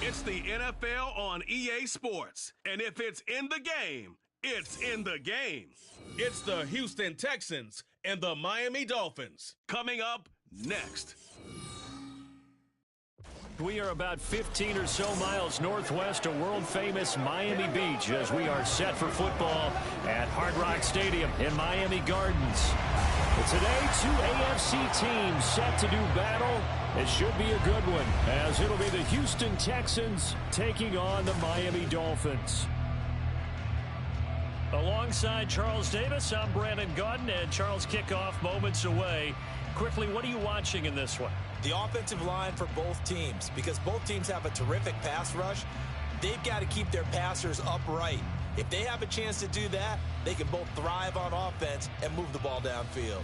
It's the NFL on EA Sports. And if it's in the game, it's in the game. It's the Houston Texans and the Miami Dolphins. Coming up next. We are about 15 or so miles northwest of world-famous Miami Beach as we are set for football at Hard Rock Stadium in Miami Gardens. But today, two AFC teams set to do battle. It should be a good one, as it'll be the Houston Texans taking on the Miami Dolphins. Alongside Charles Davis, I'm Brandon Gaudin, and Charles, kickoff moments away. Quickly, what are you watching in this one? The offensive line for both teams, because both teams have a terrific pass rush. They've got to keep their passers upright. If they have a chance to do that, they can both thrive on offense and move the ball downfield.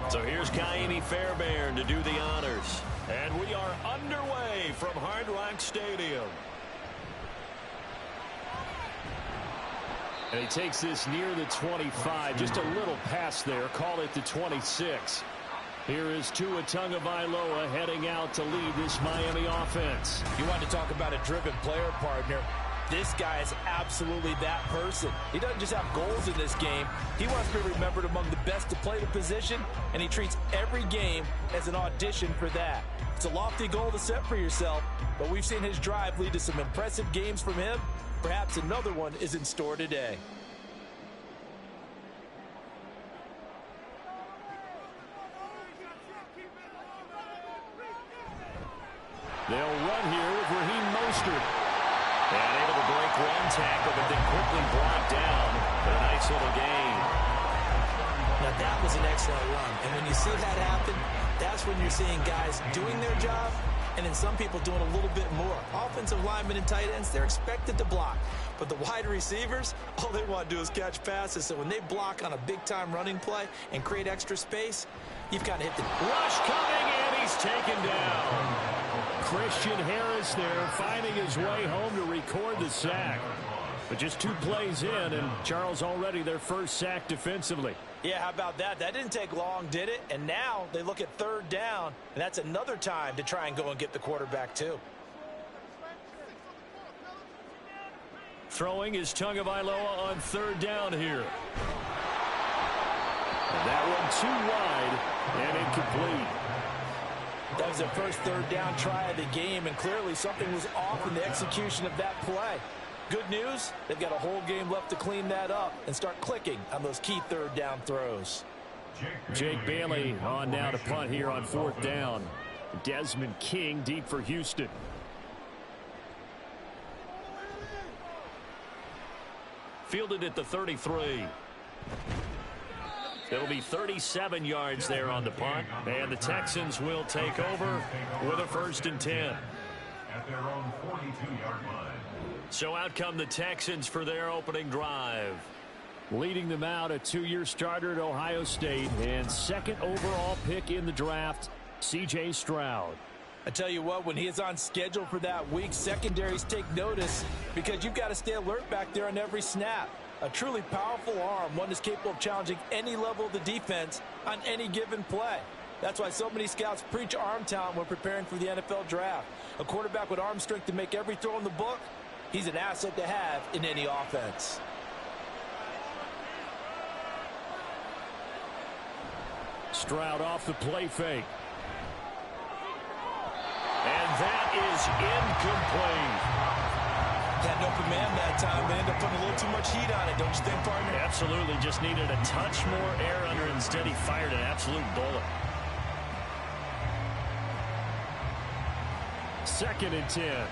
So here's Ka'imi Fairbairn to do the honors. And we are underway from Hard Rock Stadium. And he takes this near the 25, just a little past there, call it the 26. Here is Tua Tagovailoa heading out to lead this Miami offense. You want to talk about a driven player, partner. This guy is absolutely that person. He doesn't just have goals in this game. He wants to be remembered among the best to play the position, and he treats every game as an audition for that. It's a lofty goal to set for yourself, but we've seen his drive lead to some impressive games from him. Perhaps another one is in store today. They'll run here with Raheem Mostert. And able to break one tackle, but then quickly brought down for a nice little gain. Now that was an excellent run. And when you see that happen, that's when you're seeing guys doing their job and then some people doing a little bit more. Offensive linemen and tight ends, they're expected to block. But the wide receivers, all they want to do is catch passes. So when they block on a big-time running play and create extra space, you've got to hit the rush coming, and he's taken down. Christian Harris there finding his way home to record the sack. But just 2 plays in, and Charles already their first sack defensively. Yeah, how about that? That didn't take long, did it? And now they look at 3rd down, and that's another time to try and go and get the quarterback too. Throwing is Tagovailoa on 3rd down here. And that one too wide and incomplete. That was their first 3rd down try of the game, and clearly something was off in the execution of that play. Good news, they've got a whole game left to clean that up and start clicking on those key 3rd down throws. Jake Bailey on now to punt here on 4th down. Desmond King deep for Houston. Fielded at the 33. It'll be 37 yards there on the punt, and the Texans will take over with a 1st and 10. At their own 42-yard line. So out come the Texans for their opening drive. Leading them out, a 2-year starter at Ohio State and 2nd overall pick in the draft, C.J. Stroud. I tell you what, when he is on schedule for that week, secondaries take notice because you've got to stay alert back there on every snap. A truly powerful arm, one that's capable of challenging any level of the defense on any given play. That's why so many scouts preach arm talent when preparing for the NFL draft. A quarterback with arm strength to make every throw in the book, he's an asset to have in any offense. Stroud off the play fake. And that is incomplete. Had no command that time, but ended up putting a little too much heat on it, don't you think, partner? Absolutely, just needed a touch more air under it. Instead, he fired an absolute bullet. 2nd and 10.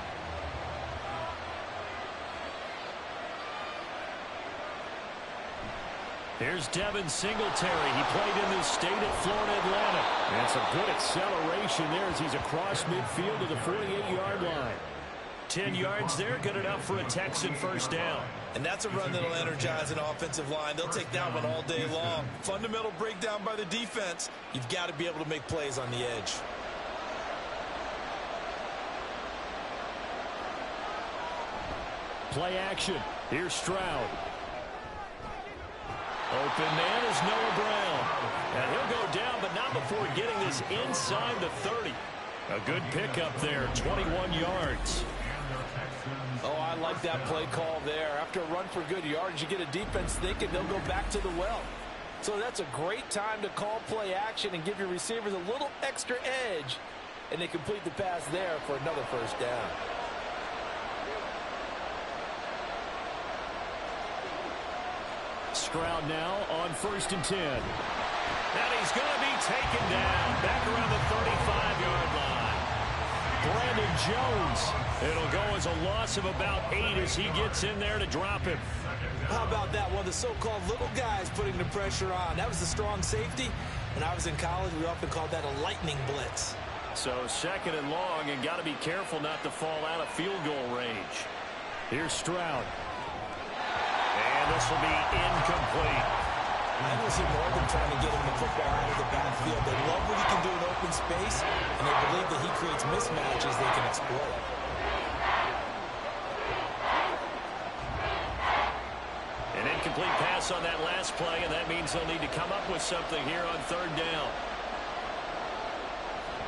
Here's Devin Singletary. He played in this state at Florida Atlantic. And some good acceleration there as he's across midfield to the 48-yard line. 10 yards there, good enough for a Texan first down. And that's a run that'll energize an offensive line. They'll take that one all day long. Fundamental breakdown by the defense. You've got to be able to make plays on the edge. Play action. Here's Stroud. Open man is Noah Brown. And he'll go down, but not before getting this inside the 30. A good pickup there, 21 yards. Oh, I like that play call there. After a run for good yards, you get a defense thinking they'll go back to the well. So that's a great time to call play action and give your receivers a little extra edge. And they complete the pass there for another first down. Stroud now on 1st and 10. And he's going to be taken down back around the 35-yard line. Brandon Jones. It'll go as a loss of about 8 as he gets in there to drop him. How about that one? The so-called little guys putting the pressure on. That was the strong safety. When I was in college, we often called that a lightning blitz. So 2nd and long, and got to be careful not to fall out of field goal range. Here's Stroud. And this will be incomplete. I don't see more than trying to get him the football out of the backfield. They love what he can do in open space, and they believe that he creates mismatches they can exploit. An incomplete pass on that last play, and that means they'll need to come up with something here on 3rd down.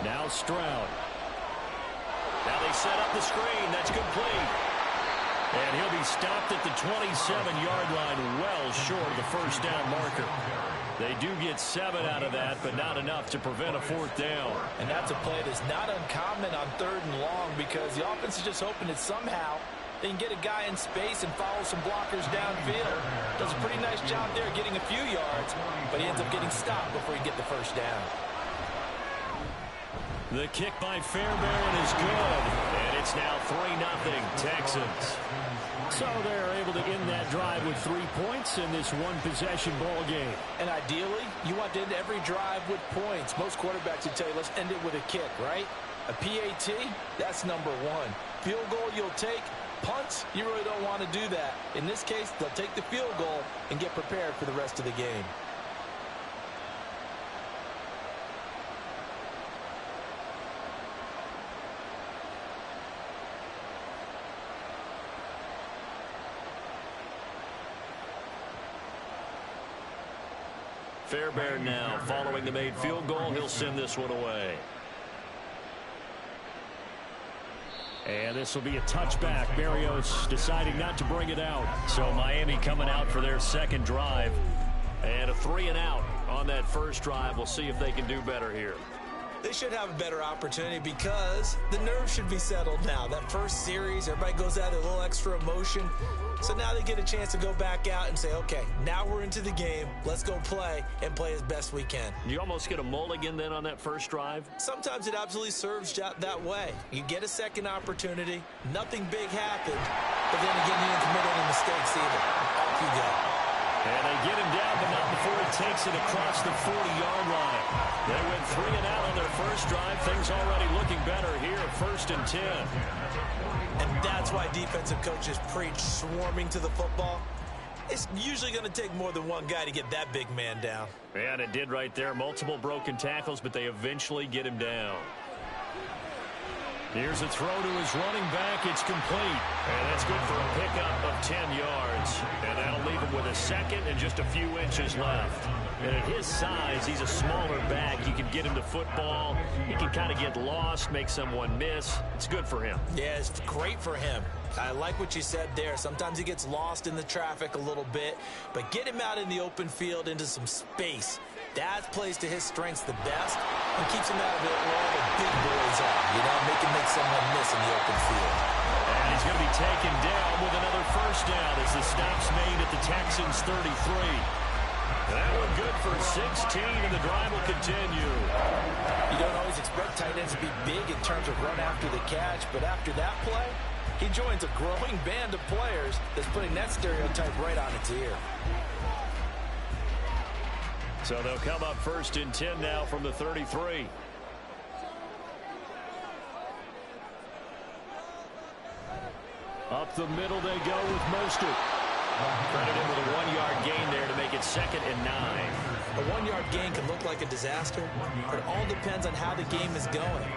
Now Stroud. Now they set up the screen. That's complete. And he'll be stopped at the 27-yard line, well short of the first down marker. They do get 7 out of that, but not enough to prevent a 4th down. And that's a play that's not uncommon on 3rd and long because the offense is just hoping that somehow they can get a guy in space and follow some blockers downfield. Does a pretty nice job there getting a few yards, but he ends up getting stopped before he gets the first down. The kick by Fairbairn is good, and it's now 3-0 Texans. So they're able to end that drive with 3 points in this one-possession ball game. And ideally, you want to end every drive with points. Most quarterbacks would tell you, let's end it with a kick, right? A PAT, that's number 1. Field goal you'll take. Punts, you really don't want to do that. In this case, they'll take the field goal and get prepared for the rest of the game. Fairbairn now following the made field goal. He'll send this one away. And this will be a touchback. Berrios deciding not to bring it out. So Miami coming out for their 2nd drive. And a 3-and-out on that first drive. We'll see if they can do better here. They should have a better opportunity because the nerves should be settled now. That first series, everybody goes out with a little extra emotion. So now they get a chance to go back out and say, okay, now we're into the game. Let's go play and play as best we can. You almost get a mulligan then on that first drive? Sometimes it absolutely serves that way. You get a second opportunity. Nothing big happened. But then again, you didn't commit any mistakes either. Off you go. And they get him down, but not before he takes it across the 40-yard line. They went 3-and-out on their first drive. Things already looking better here at 1st and 10. And that's why defensive coaches preach swarming to the football. It's usually going to take more than one guy to get that big man down. And it did right there. Multiple broken tackles, but they eventually get him down. Here's a throw to his running back. It's complete. And that's good for a pickup of 10 yards. And that'll leave him with a 2nd and just a few inches left. And at his size, he's a smaller back. You can get him to football. He can kind of get lost, make someone miss. It's good for him. Yeah, it's great for him. I like what you said there. Sometimes he gets lost in the traffic a little bit. But get him out in the open field into some space. That plays to his strengths the best and keeps him out of it where all the big boys are. You know, make someone miss in the open field. And he's going to be taken down with another first down as the stop's made at the Texans' 33. That one good for 16, and the drive will continue. You don't always expect tight ends to be big in terms of run after the catch, but after that play, he joins a growing band of players that's putting that stereotype right on its ear. So they'll come up 1st and 10 now from the 33. Up the middle they go with Mostert. Credit him with a 1-yard gain there to make it 2nd and 9. A 1-yard gain can look like a disaster, but it all depends on how the game is going.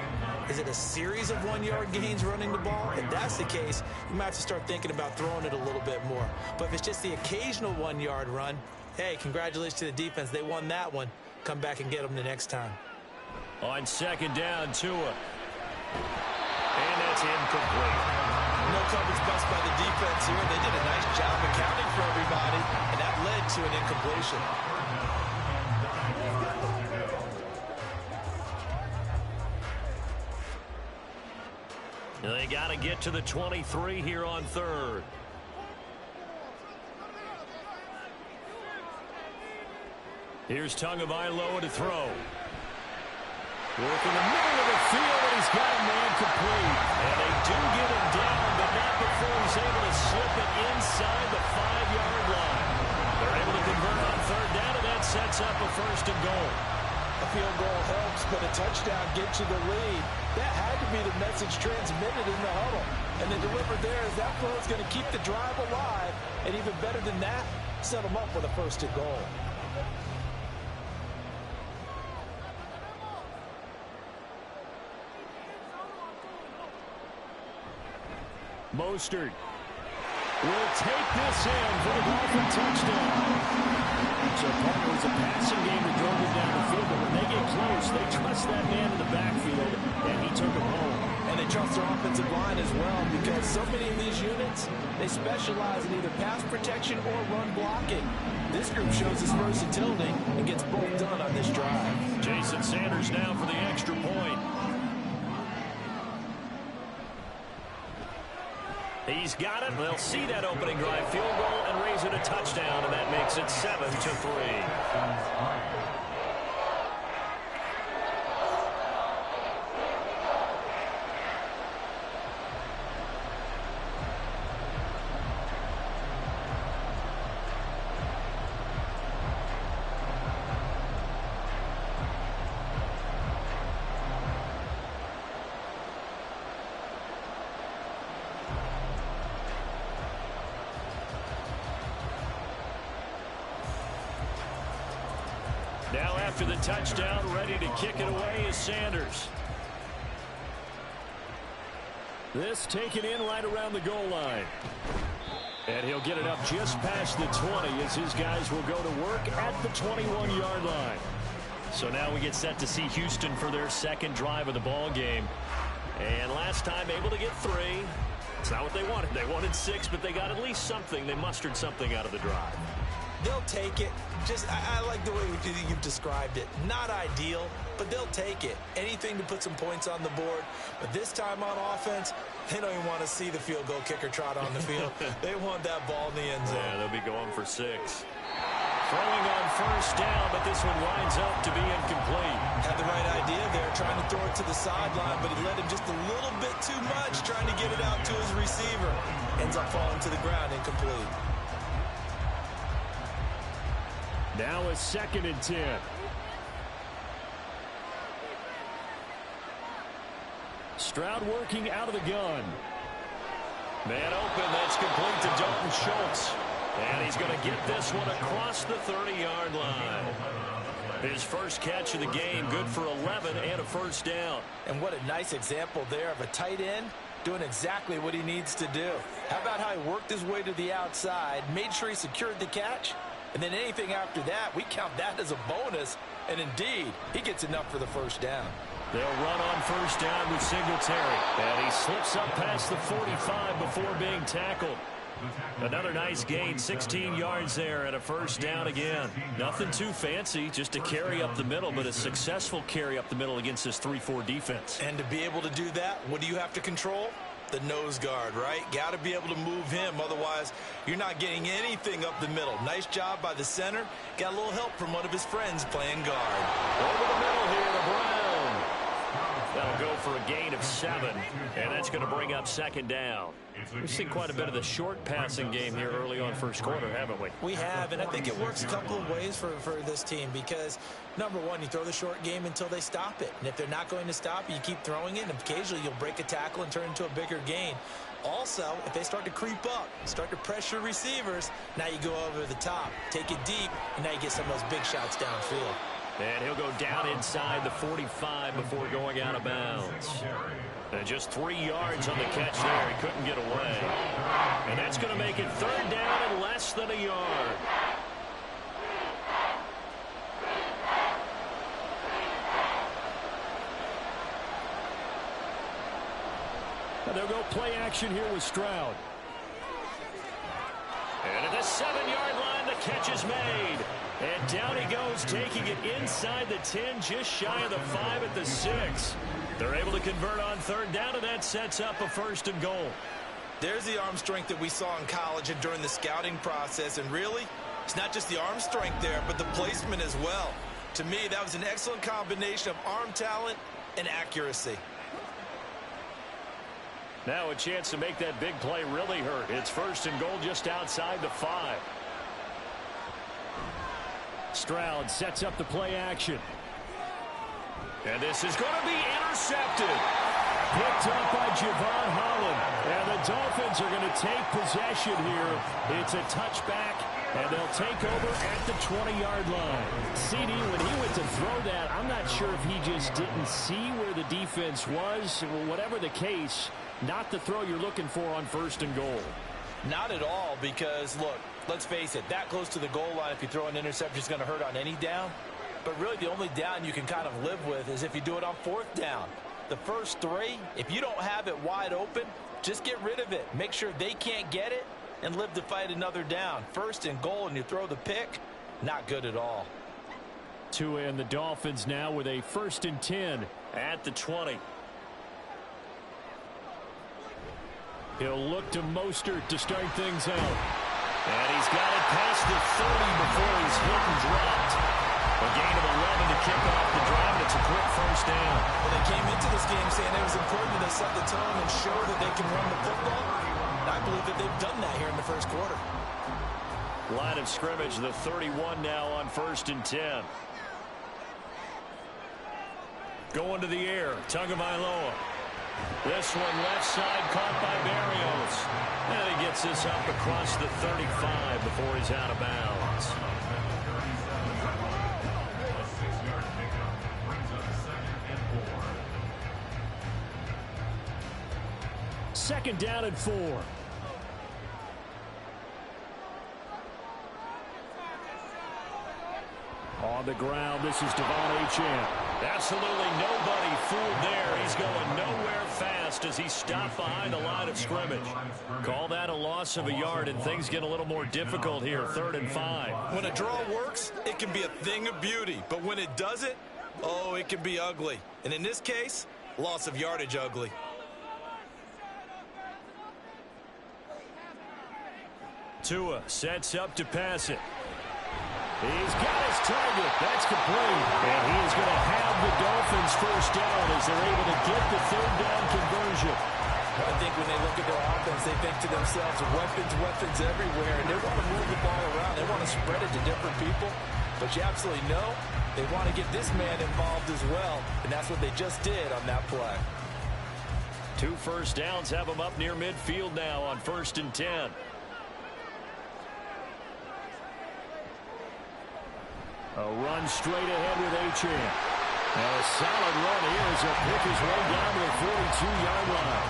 Is it a series of 1-yard gains running the ball? If that's the case, you might have to start thinking about throwing it a little bit more. But if it's just the occasional 1-yard run, hey, congratulations to the defense. They won that one. Come back and get them the next time. On 2nd down, Tua. And that's incomplete. No coverage bust by the defense here. They did a nice job accounting for everybody, and that led to an incompletion. They got to get to the 23 here on 3rd. Here's Tagovailoa to throw. Work in the middle of the field, and he's got a man complete. And they do get him down, but not before he's able to slip it inside the 5-yard line. They're able to convert on 3rd down, and that sets up a 1st and goal. A field goal helps, but a touchdown gets you the lead. That had to be the message transmitted in the huddle. And the delivered there is that throw is going to keep the drive alive. And even better than that, set them up with a 1st and goal. Mostert will take this in for the Dolphin touchdown. So part of it was a passing game that drove him down the field, but when they get close, they trust that man in the backfield, and he took him home. And they trust their offensive line as well, because so many of these units, they specialize in either pass protection or run blocking. This group shows its versatility and gets both done on this drive. Jason Sanders now for the extra point. He's got it. They'll see that opening drive field goal and raise it a touchdown, and that makes it 7-3. Now after the touchdown, ready to kick it away is Sanders. This taken in right around the goal line. And he'll get it up just past the 20 as his guys will go to work at the 21-yard line. So now we get set to see Houston for their 2nd drive of the ball game. And last time able to get 3. It's not what they wanted. They wanted 6, but they got at least something. They mustered something out of the drive. They'll take it. I like the way you've described it. Not ideal, but they'll take it. Anything to put some points on the board. But this time on offense, they don't even want to see the field goal kicker trot on the field. They want that ball in the end zone. Yeah, they'll be going for 6. Throwing on 1st down, but this one lines up to be incomplete. Had the right idea there, trying to throw it to the sideline, but he led him just a little bit too much, trying to get it out to his receiver. Ends up falling to the ground, incomplete. Now a 2nd and 10. Stroud working out of the gun. Man open, that's complete to Dalton Schultz. And he's going to get this one across the 30-yard line. His first catch of the game, good for 11 and a 1st down. And what a nice example there of a tight end doing exactly what he needs to do. How about how he worked his way to the outside, made sure he secured the catch, and then anything after that, we count that as a bonus. And indeed, he gets enough for the 1st down. They'll run on 1st down with Singletary. And he slips up past the 45 before being tackled. Another nice gain, 16 yards there and a 1st down again. Nothing too fancy, just a carry up the middle, but a successful carry up the middle against this 3-4 defense. And to be able to do that, what do you have to control? The nose guard, right? Got to be able to move him. Otherwise, you're not getting anything up the middle. Nice job by the center. Got a little help from one of his friends playing guard. Over the middle here to Brown. That'll go for a gain of 7, and that's going to bring up second down. We've seen quite a bit of the short passing game here early on first quarter, haven't we? We have, and I think it works a couple of ways for this team because, number one, you throw the short game until they stop it. And if they're not going to stop it, you keep throwing it, and occasionally you'll break a tackle and turn into a bigger gain. Also, if they start to creep up, start to pressure receivers, now you go over the top, take it deep, and now you get some of those big shots downfield. And he'll go down inside the 45 before going out of bounds. And just 3 yards on the catch there. He couldn't get away. And that's going to make it third down and less than a yard. And they'll go play action here with Stroud. And at the 7-yard line, the catch is made. And down he goes, taking it inside the 10, just shy of the 5 at the 6. They're able to convert on third down, and that sets up a 1st and goal. There's the arm strength that we saw in college and during the scouting process. And really, it's not just the arm strength there, but the placement as well. To me, that was an excellent combination of arm talent and accuracy. Now a chance to make that big play really hurt. It's 1st and goal just outside the 5. Stroud sets up the play action. And this is going to be intercepted. Picked up by Javon Holland. And the Dolphins are going to take possession here. It's a touchback, and they'll take over at the 20-yard line. CD, when he went to throw that, I'm not sure if he just didn't see where the defense was. Whatever the case, not the throw you're looking for on 1st and goal. Not at all, because, look, let's face it, that close to the goal line, if you throw an interception, is going to hurt on any down. But really, the only down you can kind of live with is if you do it on 4th down. The first 3, if you don't have it wide open, just get rid of it. Make sure they can't get it and live to fight another down. 1st and goal, and you throw the pick, not good at all. Tua and the Dolphins now with a 1st and 10 at the 20. He'll look to Mostert to start things out. And he's got it past the 30 before he's hit and dropped. A gain of 11 to kick off the drive. It's a quick 1st down. Well, they came into this game saying it was important to set the tone and show that they can run the football. And I believe that they've done that here in the first quarter. Line of scrimmage, the 31 now on 1st and 10. Going to the air, Tagovailoa. This one left side caught by Berrios. And he gets this up across the 35 before he's out of bounds. Second down and 4. On the ground, this is Devon Achane. Absolutely nobody fooled there. He's going nowhere fast as he stopped behind the line of scrimmage. Call that a loss of a yard, and things get a little more difficult here, 3rd and 5. When a draw works, it can be a thing of beauty. But when it doesn't, oh, it can be ugly. And in this case, loss of yardage ugly. Tua sets up to pass it. He's got his target. That's complete. And he is going to have the Dolphins 1st down as they're able to get the 3rd down conversion. I think when they look at their offense, they think to themselves, weapons everywhere. And they want to move the ball around. They want to spread it to different people. But you absolutely know they want to get this man involved as well. And that's what they just did on that play. 2 first downs have them up near midfield now on 1st and 10. A run straight ahead with Achane. And a solid run here as he'll pick his way down to the 42-yard line.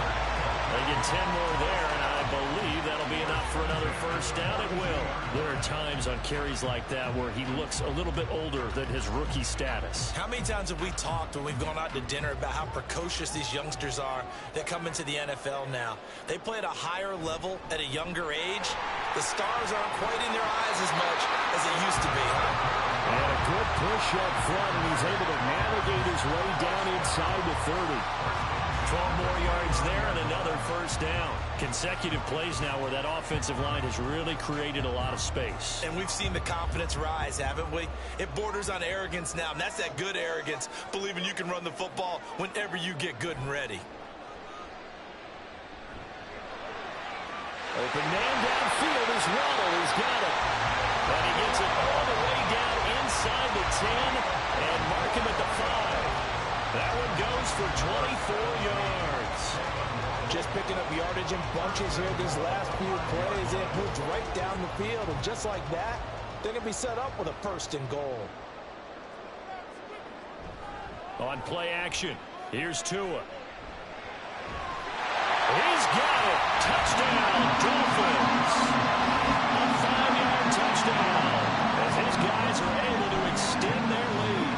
They get 10 more there, and I believe that'll be enough for another 1st down. It will. There are times on carries like that where he looks a little bit older than his rookie status. How many times have we talked when we've gone out to dinner about how precocious these youngsters are that come into the NFL now? They play at a higher level at a younger age. The stars aren't quite in their eyes as much as it used to be, huh? And a good push up front, and he's able to navigate his way down inside the 30. 12 more yards there and another first down. Consecutive plays now where that offensive line has really created a lot of space. And we've seen the confidence rise, haven't we? It borders on arrogance now, and that's that good arrogance, believing you can run the football whenever you get good and ready. Open man downfield is Waddle. He's got it. And he gets it all the way down inside the 10 and mark him at the 5. That one goes for 24 yards. Just picking up yardage in bunches here these last few plays. It moves right down the field, and just like that, they're going to be set up with a first and goal. On play action, here's Tua. He's got it. Touchdown, Dolphins. A 5-yard touchdown as his guys are able to extend their lead.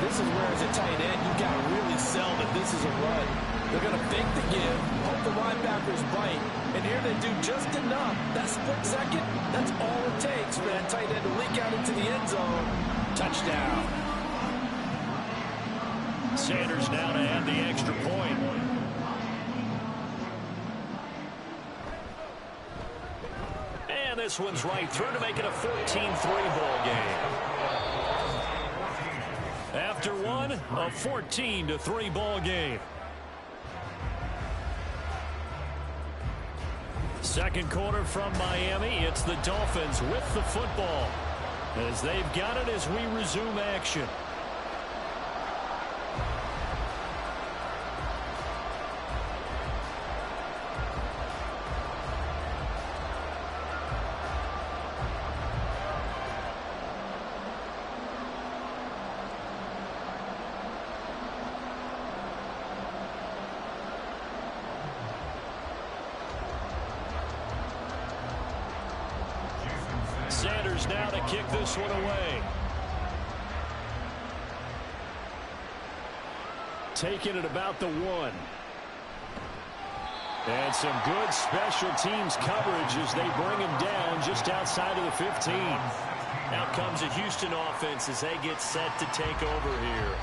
This is where, as a tight end, you've got to really sell that this is a run. They're going to fake the give, hope the linebackers bite, and here they do just enough. That split second, that's all it takes for that tight end to leak out into the end zone. Touchdown. Sanders now to add the extra point. And this one's right through to make it a 14-3 ball game. After one, a 14-3 ball game. Second quarter from Miami. It's the Dolphins with the football as they've got it as we resume action. Sanders now to kick this one away. Taking it about the 1. And some good special teams coverage as they bring him down just outside of the 15. Out comes a Houston offense as they get set to take over here.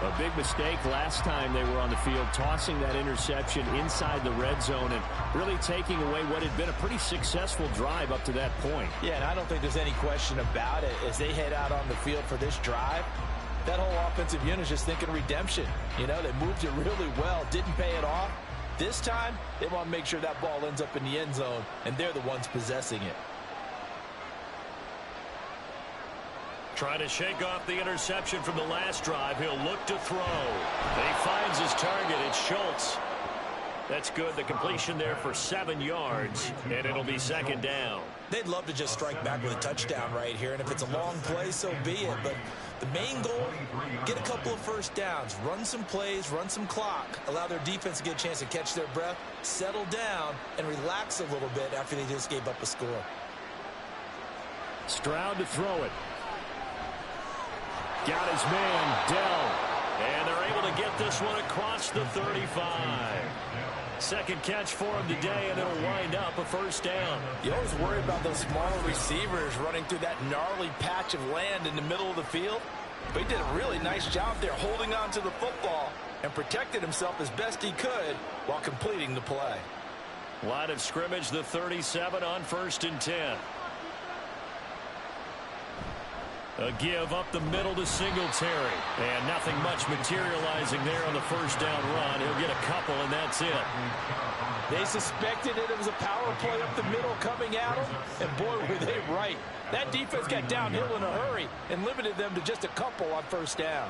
A big mistake last time they were on the field, tossing that interception inside the red zone and really taking away what had been a pretty successful drive up to that point. Yeah, and I don't think there's any question about it. As they head out on the field for this drive, that whole offensive unit is just thinking redemption. You know, they moved it really well, didn't pay it off. This time, they want to make sure that ball ends up in the end zone, and they're the ones possessing it. Trying to shake off the interception from the last drive. He'll look to throw. He finds his target. It's Schultz. That's good. The completion there for 7 yards, and it'll be second down. They'd love to just strike back with a touchdown right here, and if it's a long play, so be it. But the main goal, get a couple of first downs, run some plays, run some clock, allow their defense to get a chance to catch their breath, settle down, and relax a little bit after they just gave up a score. Stroud to throw it. Got his man, Dell. And they're able to get this one across the 35. Second catch for him today, and it'll wind up a first down. You always worry about those smaller receivers running through that gnarly patch of land in the middle of the field. But he did a really nice job there holding on to the football and protected himself as best he could while completing the play. Line of scrimmage, the 37 on 1st and 10. A give up the middle to Singletary. And nothing much materializing there on the first down run. He'll get a couple, and that's it. They suspected it was a power play up the middle coming at them, and boy, were they right. That defense got downhill in a hurry and limited them to just a couple on first down.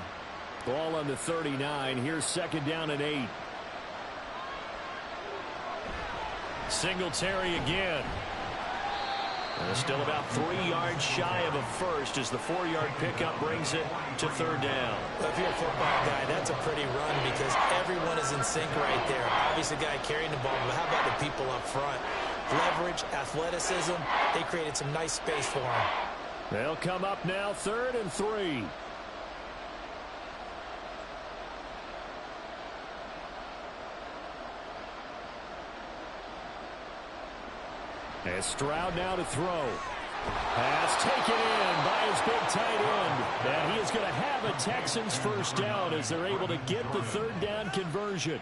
Ball on the 39. Here's second down and 8. Singletary again. Still about 3 yards shy of a first as the 4-yard pickup brings it to third down. Well, if you're a football guy, that's a pretty run because everyone is in sync right there. Obviously, the guy carrying the ball, but how about the people up front? Leverage, athleticism, they created some nice space for him. They'll come up now, 3rd and 3. And Stroud now to throw. Pass taken in by his big tight end. And he is going to have a Texans first down as they're able to get the third down conversion.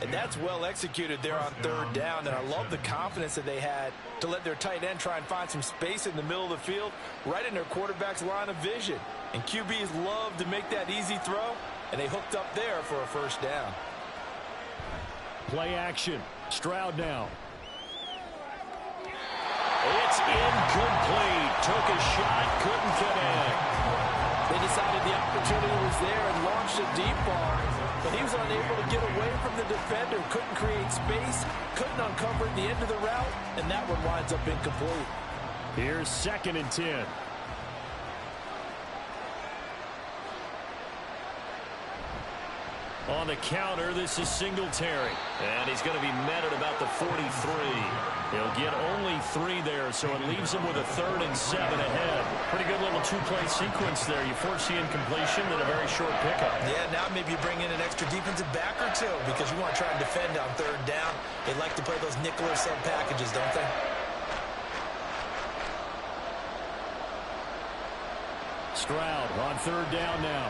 And that's well executed there on third down. And I love the confidence that they had to let their tight end try and find some space in the middle of the field, right in their quarterback's line of vision. And QBs love to make that easy throw, and they hooked up there for a first down. Play action. Stroud now. It's incomplete. Took a shot, couldn't fit in. They decided the opportunity was there and launched a deep ball, but he was unable to get away from the defender, couldn't create space, couldn't uncover the end of the route, and that one winds up incomplete. Here's 2nd and 10. On the counter, this is Singletary. And he's going to be met at about the 43. He'll get only 3 there, so it leaves him with a 3rd and 7 ahead. Pretty good little two-play sequence there. You force the incompletion, then a very short pickup. Yeah, now maybe you bring in an extra defensive back or two because you want to try and defend on third down. They like to play those nickel or sub packages, don't they? Stroud on third down now.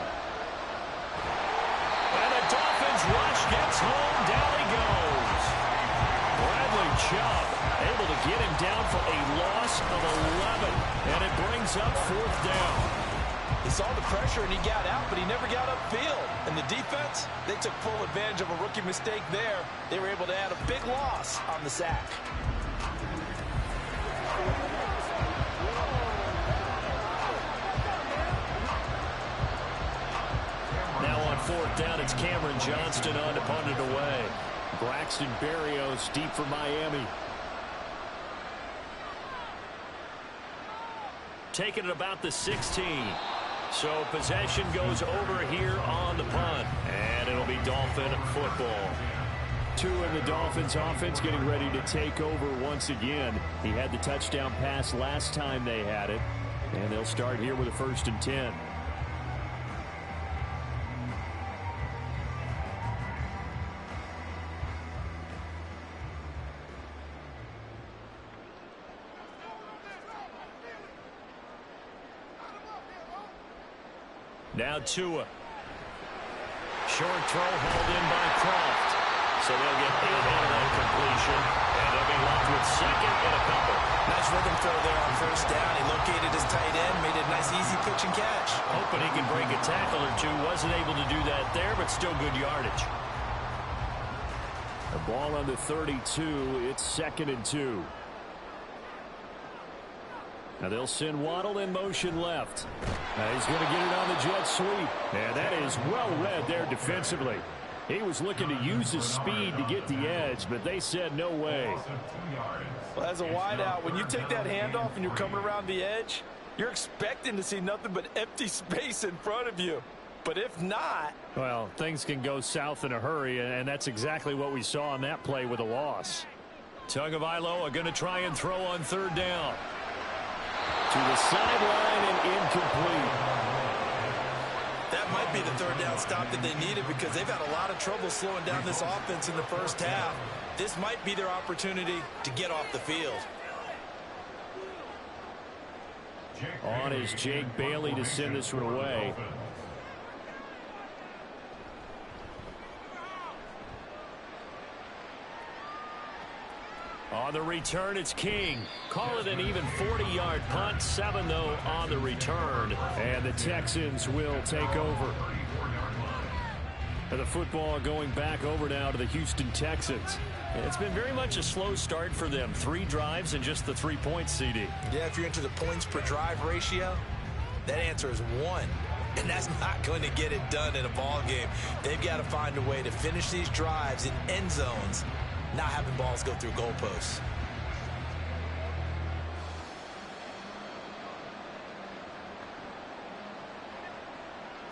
And the Dolphins rush gets home. Down he goes. Bradley Chubb able to get him down for a loss of 11. And it brings up 4th down. He saw the pressure and he got out, but he never got upfield. And the defense, they took full advantage of a rookie mistake there. They were able to add a big loss on the sack. Now on 4th down, it's Cameron Johnston on to punt it away. Braxton Berrios deep for Miami. Taking it about the 16. So possession goes over here on the punt. And it'll be Dolphin football. 2 in the Dolphins offense getting ready to take over once again. He had the touchdown pass last time they had it. And they'll start here with a 1st and 10. Now Tua. Short throw hauled in by Croft. So they'll get 8 out of that completion. And they'll be left with 2nd and a couple. Nice rhythm throw there on 1st down. He located his tight end, made it a nice easy pitch and catch. Hoping he can break a tackle or two. Wasn't able to do that there, but still good yardage. The ball on the 32. It's 2nd and 2. Now they'll send Waddle in motion left. Now he's going to get it on the jet sweep. And that is well read there defensively. He was looking to use his speed to get the edge, but they said no way. Well, as a wideout, when you take that handoff and you're coming around the edge, you're expecting to see nothing but empty space in front of you. But if not... Well, things can go south in a hurry, and that's exactly what we saw on that play with a loss. Tagovailoa are going to try and throw on 3rd down. To the sideline and incomplete. That might be the 3rd down stop that they needed because they've had a lot of trouble slowing down this offense in the first half. This might be their opportunity to get off the field. On is Jake Bailey to send this one away. On the return, it's King. Call it an even 40-yard punt. 7, though, on the return. And the Texans will take over. And the football going back over now to the Houston Texans. It's been very much a slow start for them. 3 drives and just the 3 points, CD. Yeah, if you're into the points per drive ratio, that answer is 1. And that's not going to get it done in a ball game. They've got to find a way to finish these drives in end zones, not having balls go through goalposts.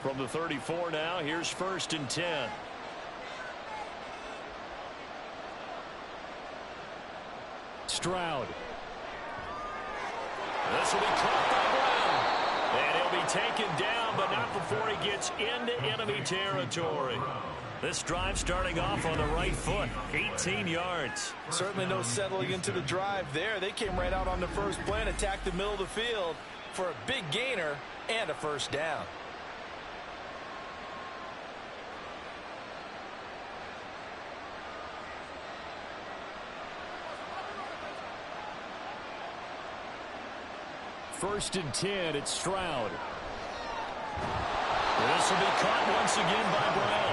From the 34 now, here's 1st and 10. Stroud. This will be caught by Brown. And he'll be taken down, but not before he gets into enemy territory. This drive starting off on the right foot, 18 yards. Certainly no settling into the drive there. They came right out on the first play and attacked the middle of the field for a big gainer and a first down. First and 10, it's Stroud. This will be caught once again by Brown.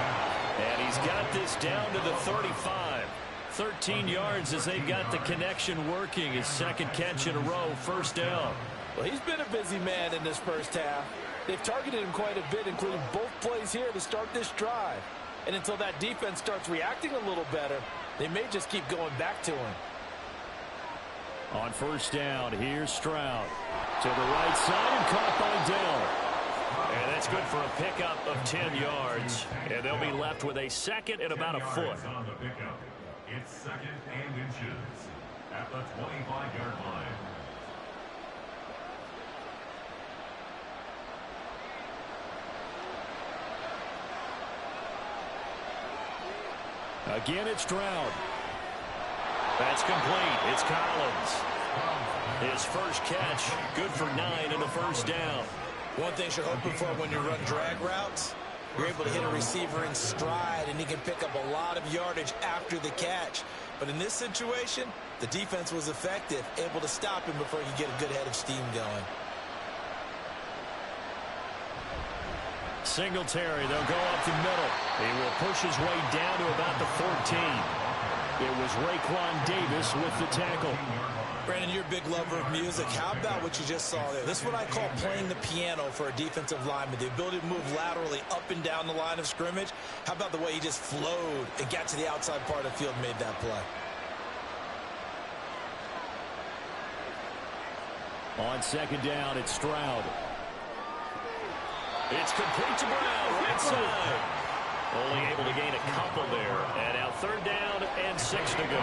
And he's got this down to the 35. 13 yards as they've got the connection working. His second catch in a row, first down. Well, he's been a busy man in this first half. They've targeted him quite a bit, including both plays here to start this drive. And until that defense starts reacting a little better, they may just keep going back to him. On first down, here's Stroud. To the right side and caught by Dell. And that's good for a pickup of 10 yards. And they'll be left with a second and about a foot. On the pickup. It's second and inches at the 25-yard line. Again, it's Stroud. That's complete. It's Collins. His first catch, good for 9 and a first down. One thing you're hoping for when you run drag routes, you're able to hit a receiver in stride, and he can pick up a lot of yardage after the catch. But in this situation, the defense was effective, able to stop him before he could get a good head of steam going. Singletary, they'll go up the middle. He will push his way down to about the 14. It was Raekwon Davis with the tackle. Brandon, you're a big lover of music. How about what you just saw there? This is what I call playing the piano for a defensive lineman. The ability to move laterally up and down the line of scrimmage. How about the way he just flowed and got to the outside part of the field and made that play? On second down, it's Stroud. It's complete to Brown, right side. Only able to gain a couple there. And now third down and 6 to go.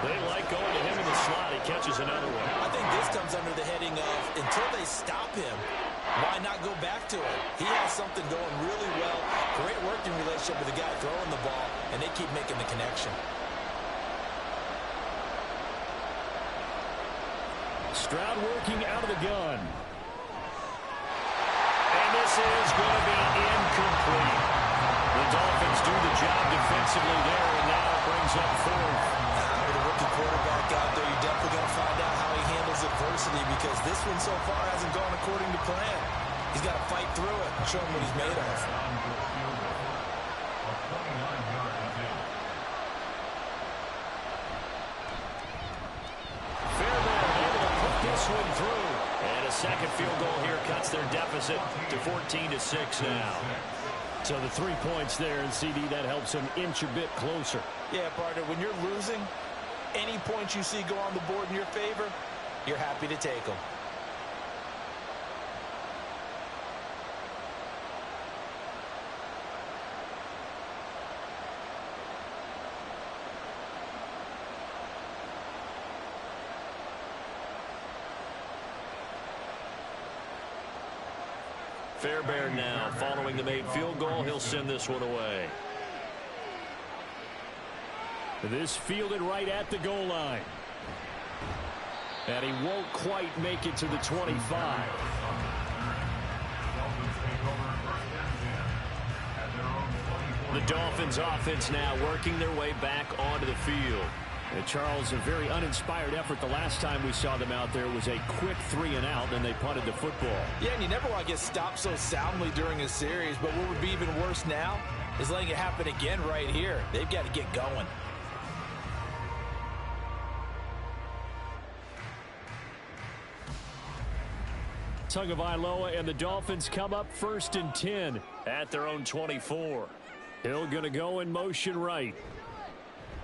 They like going to him in the slot. He catches another one. I think this comes under the heading of, until they stop him, why not go back to it? He has something going really well. Great working relationship with the guy throwing the ball, and they keep making the connection. Stroud working out of the gun. And this is going to be incomplete. The Dolphins do the job defensively there, and now it brings up fourth. With a rookie quarterback out there, you're definitely going to find out how he handles adversity, because this one so far hasn't gone according to plan. He's got to fight through it and show him what he's made of. Fairbairn able to put this one through. And a second field goal here cuts their deficit to 14-6 now. So the 3 points there, and CD, that helps them inch a bit closer. Yeah, partner, when you're losing, any points you see go on the board in your favor, you're happy to take them. Fairbairn now, following the made field goal, he'll send this one away. This fielded right at the goal line. And he won't quite make it to the 25. The Dolphins offense now working their way back onto the field. And Charles, a very uninspired effort the last time we saw them out there. It was a quick 3 and out, and they punted the football. Yeah, and you never want to get stopped so soundly during a series, but what would be even worse now is letting it happen again right here. They've got to get going. Tagovailoa and the Dolphins come up first and 10 at their own 24. Hill going to go in motion right.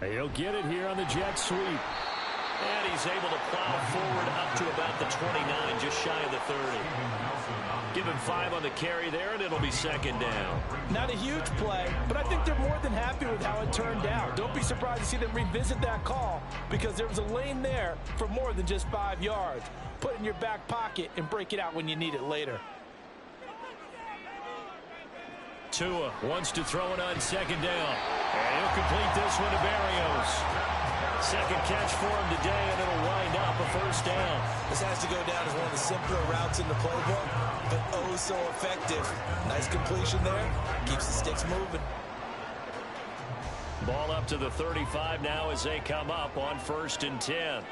He'll get it here on the jet sweep. And he's able to plow forward up to about the 29, just shy of the 30. Give him 5 on the carry there, and it'll be second down. Not a huge play, but I think they're more than happy with how it turned out. Don't be surprised to see them revisit that call, because there was a lane there for more than just 5 yards. Put it in your back pocket and break it out when you need it later. Tua wants to throw it on second down. And he'll complete this one to Berrios. Second catch for him today, and it'll wind up a first down. This has to go down as one of the simpler routes in the playbook, but oh so effective. Nice completion there. Keeps the sticks moving. Ball up to the 35 now as they come up on 1st and 10.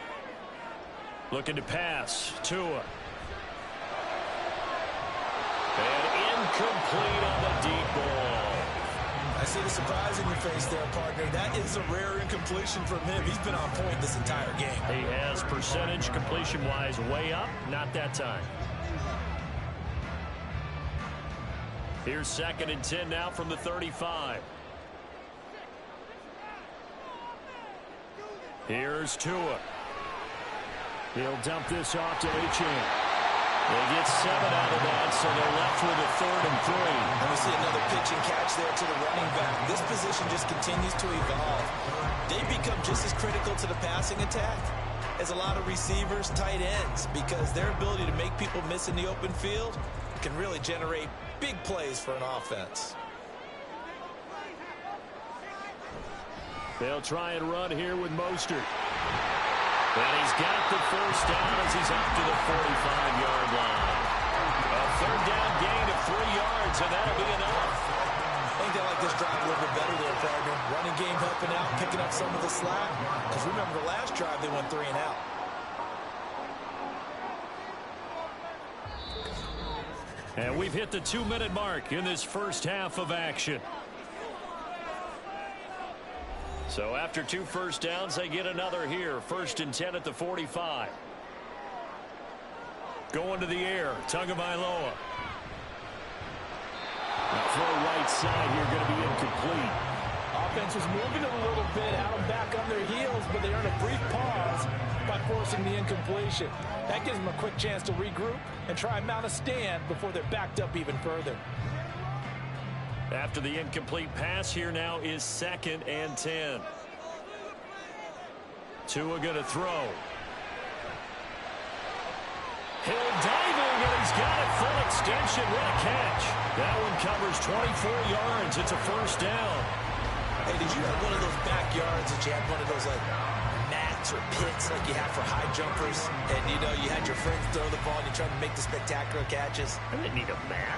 Looking to pass. Tua. And incomplete on the deep ball. I see the surprise in your face there, partner. That is a rare incompletion from him. He's been on point this entire game. He has percentage completion-wise way up. Not that time. Here's 2nd and 10 now from the 35. Here's Tua. He'll dump this off to Achane. They get 7 out of that, so they're left with a 3rd and 3. And we see another pitch and catch there to the running back. This position just continues to evolve. They become just as critical to the passing attack as a lot of receivers, tight ends, because their ability to make people miss in the open field can really generate big plays for an offense. They'll try and run here with Mostert. And he's got the first down as he's up to the 45-yard line. A 3rd down gain of 3 yards, and that'll be enough. I think they like this drive a little bit better there, partner. Running game helping out, picking up some of the slack. Because remember, the last drive they went 3 and out. And we've hit the 2-minute mark in this first half of action. So after 2 first downs, they get another here. 1st and 10 at the 45. Going to the air, Tagovailoa. Throw right side here, going to be incomplete. Offense was moving a little bit, out and back on their heels, but they earned a brief pause by forcing the incompletion. That gives them a quick chance to regroup and try and mount a stand before they're backed up even further. After the incomplete pass, here now is 2nd and 10. Tua going to throw. Hill diving, and he's got it full extension. What a catch. That one covers 24 yards. It's a first down. Hey, did you have one of those backyards that you had one of those like mats or pits like you have for high jumpers? And, you know, you had your friends throw the ball and you tried to make the spectacular catches? I didn't need a mat.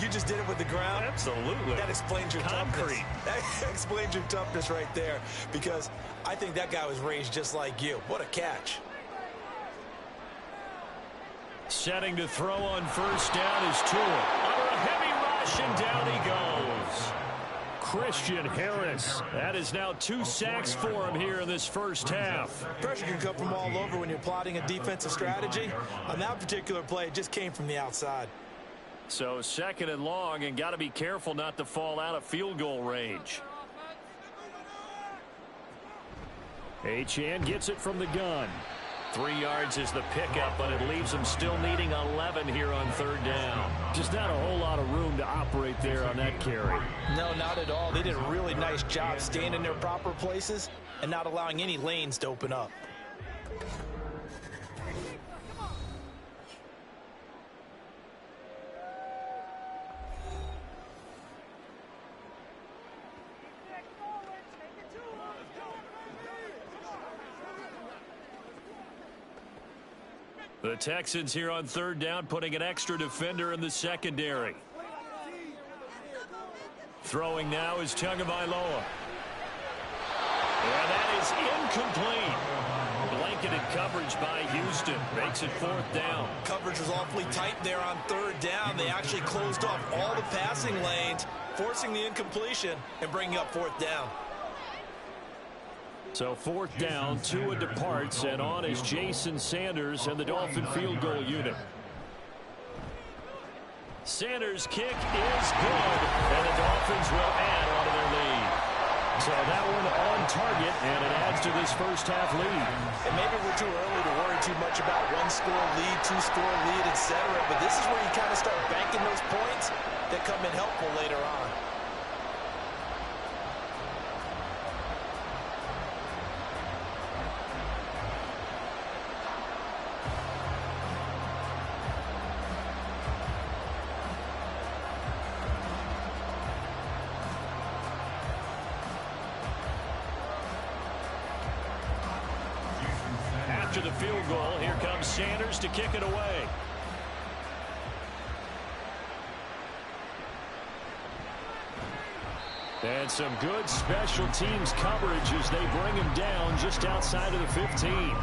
You just did it with the ground? Absolutely. That explains your concrete. That explains your toughness right there, because I think that guy was raised just like you. What a catch. Setting to throw on first down is Tua. Under a heavy rush, and down he goes. Christian Harris. That is now 2 sacks for him here in this first half. Pressure can come from all over when you're plotting a defensive strategy. On that particular play, it just came from the outside. So 2nd and long, and got to be careful not to fall out of field goal range. Achane gets it from the gun. 3 yards is the pickup, but it leaves them still needing 11 here on 3rd down. Just not a whole lot of room to operate there on that carry. No, not at all. They did a really nice job staying in their proper places and not allowing any lanes to open up. The Texans here on 3rd down, putting an extra defender in the secondary. Throwing now is Tagovailoa. And that is incomplete. Blanketed coverage by Houston. Makes it 4th down. Coverage was awfully tight there on 3rd down. They actually closed off all the passing lanes, forcing the incompletion and bringing up 4th down. So 4th down, Tua departs, and on is Jason Sanders and the Dolphin field goal unit. Sanders' kick is good, and the Dolphins will add on to their lead. So that one on target, and it adds to this first half lead. And maybe we're too early to worry too much about 1-score lead, 2-score lead, etc. But this is where you kind of start banking those points that come in helpful later on. after the field goal. Here comes Sanders to kick it away. And some good special teams coverage as they bring him down just outside of the 15.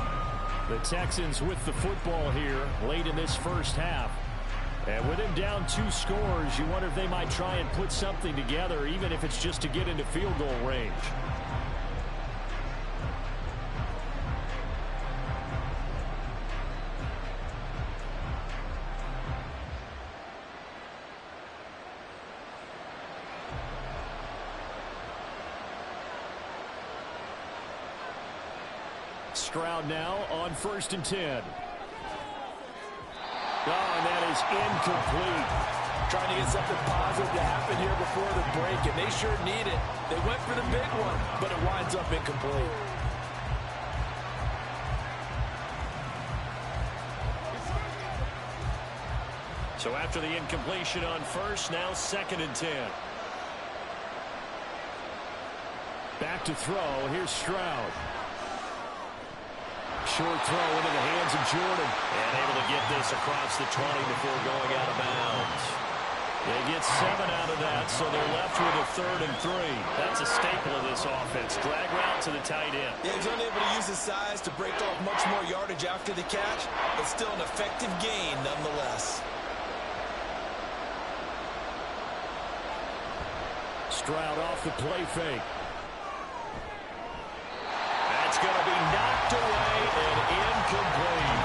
The Texans with the football here late in this first half. And with him down 2 scores, you wonder if they might try and put something together, even if it's just to get into field goal range. Stroud now on 1st and 10. Oh, and that is incomplete. Trying to get something positive to happen here before the break, and they sure need it. They went for the big one, but it winds up incomplete. So after the incompletion on 1st, now 2nd and 10. Back to throw. Here's Stroud. Short throw into the hands of Jordan. And able to get this across the 20 before going out of bounds. They get 7 out of that, so they're left with a 3rd and 3. That's a staple of this offense. Drag route to the tight end. Yeah, he's unable to use his size to break off much more yardage after the catch, but still an effective gain nonetheless. Stroud off the play fake. That's going to be knocked away and incomplete.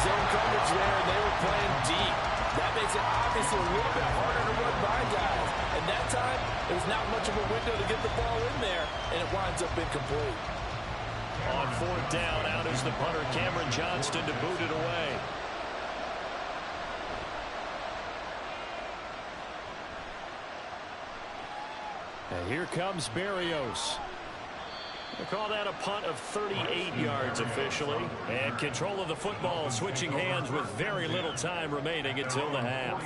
Zone coverage there, and they were playing deep. That makes it obviously a little bit harder to run by guys. And that time, there's not much of a window to get the ball in there, and it winds up incomplete. On 4th down, out is the punter, Cameron Johnston, to boot it away. And here comes Berrios. We'll call that a punt of 38 yards officially. And control of the football switching hands with very little time remaining until the half.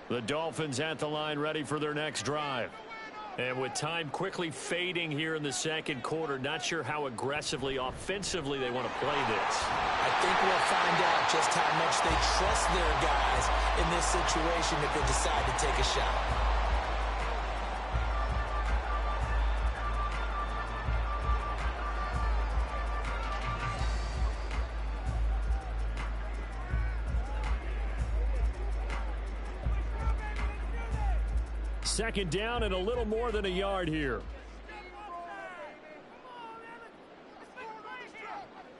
The Dolphins at the line ready for their next drive. And with time quickly fading here in the 2nd quarter, not sure how aggressively, offensively they want to play this. I think we'll find out just how much they trust their guys in this situation if they decide to take a shot. Second down and a little more than a yard here.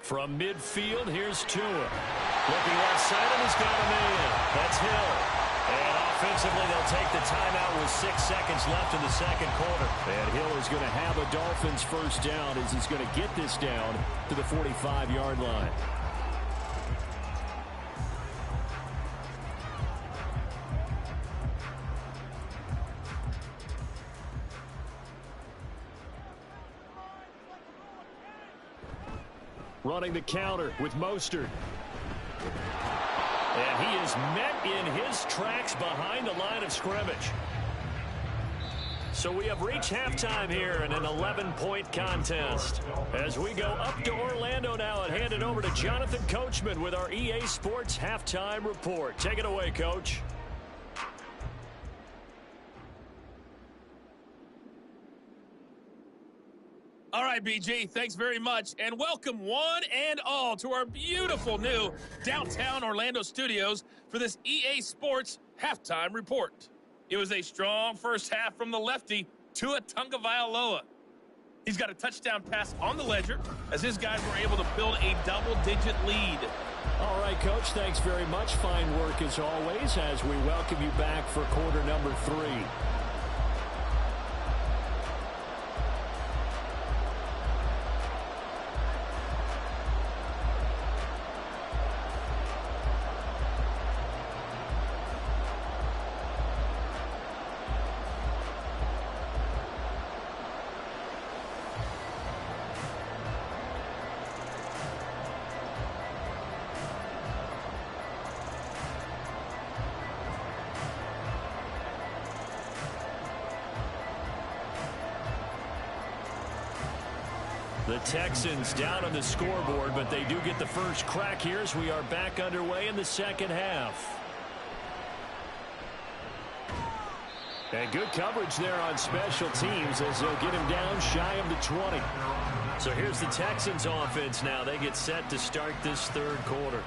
From midfield, here's Tua. Looking left side, and he's got a man. That's Hill. And offensively, they'll take the timeout with 6 seconds left in the 2nd quarter. And Hill is going to have a Dolphins first down as he's going to get this down to the 45-yard line. Running the counter with Mostert. And he is met in his tracks behind the line of scrimmage. So we have reached halftime here in an 11-point contest. As we go up to Orlando now and hand it over to Jonathan Coachman with our EA Sports Halftime Report. Take it away, Coach. All right, BG, thanks very much, and welcome one and all to our beautiful new downtown Orlando studios for this EA Sports Halftime Report. It was a strong first half from the lefty, Tua Tagovailoa. He's got a touchdown pass on the ledger as his guys were able to build a double-digit lead. All right, Coach, thanks very much. Fine work as always as we welcome you back for quarter number 3. The Texans down on the scoreboard, but they do get the first crack here as we are back underway in the second half. And good coverage there on special teams as they'll get him down shy of the 20. So here's the Texans offense now. They get set to start this third quarter.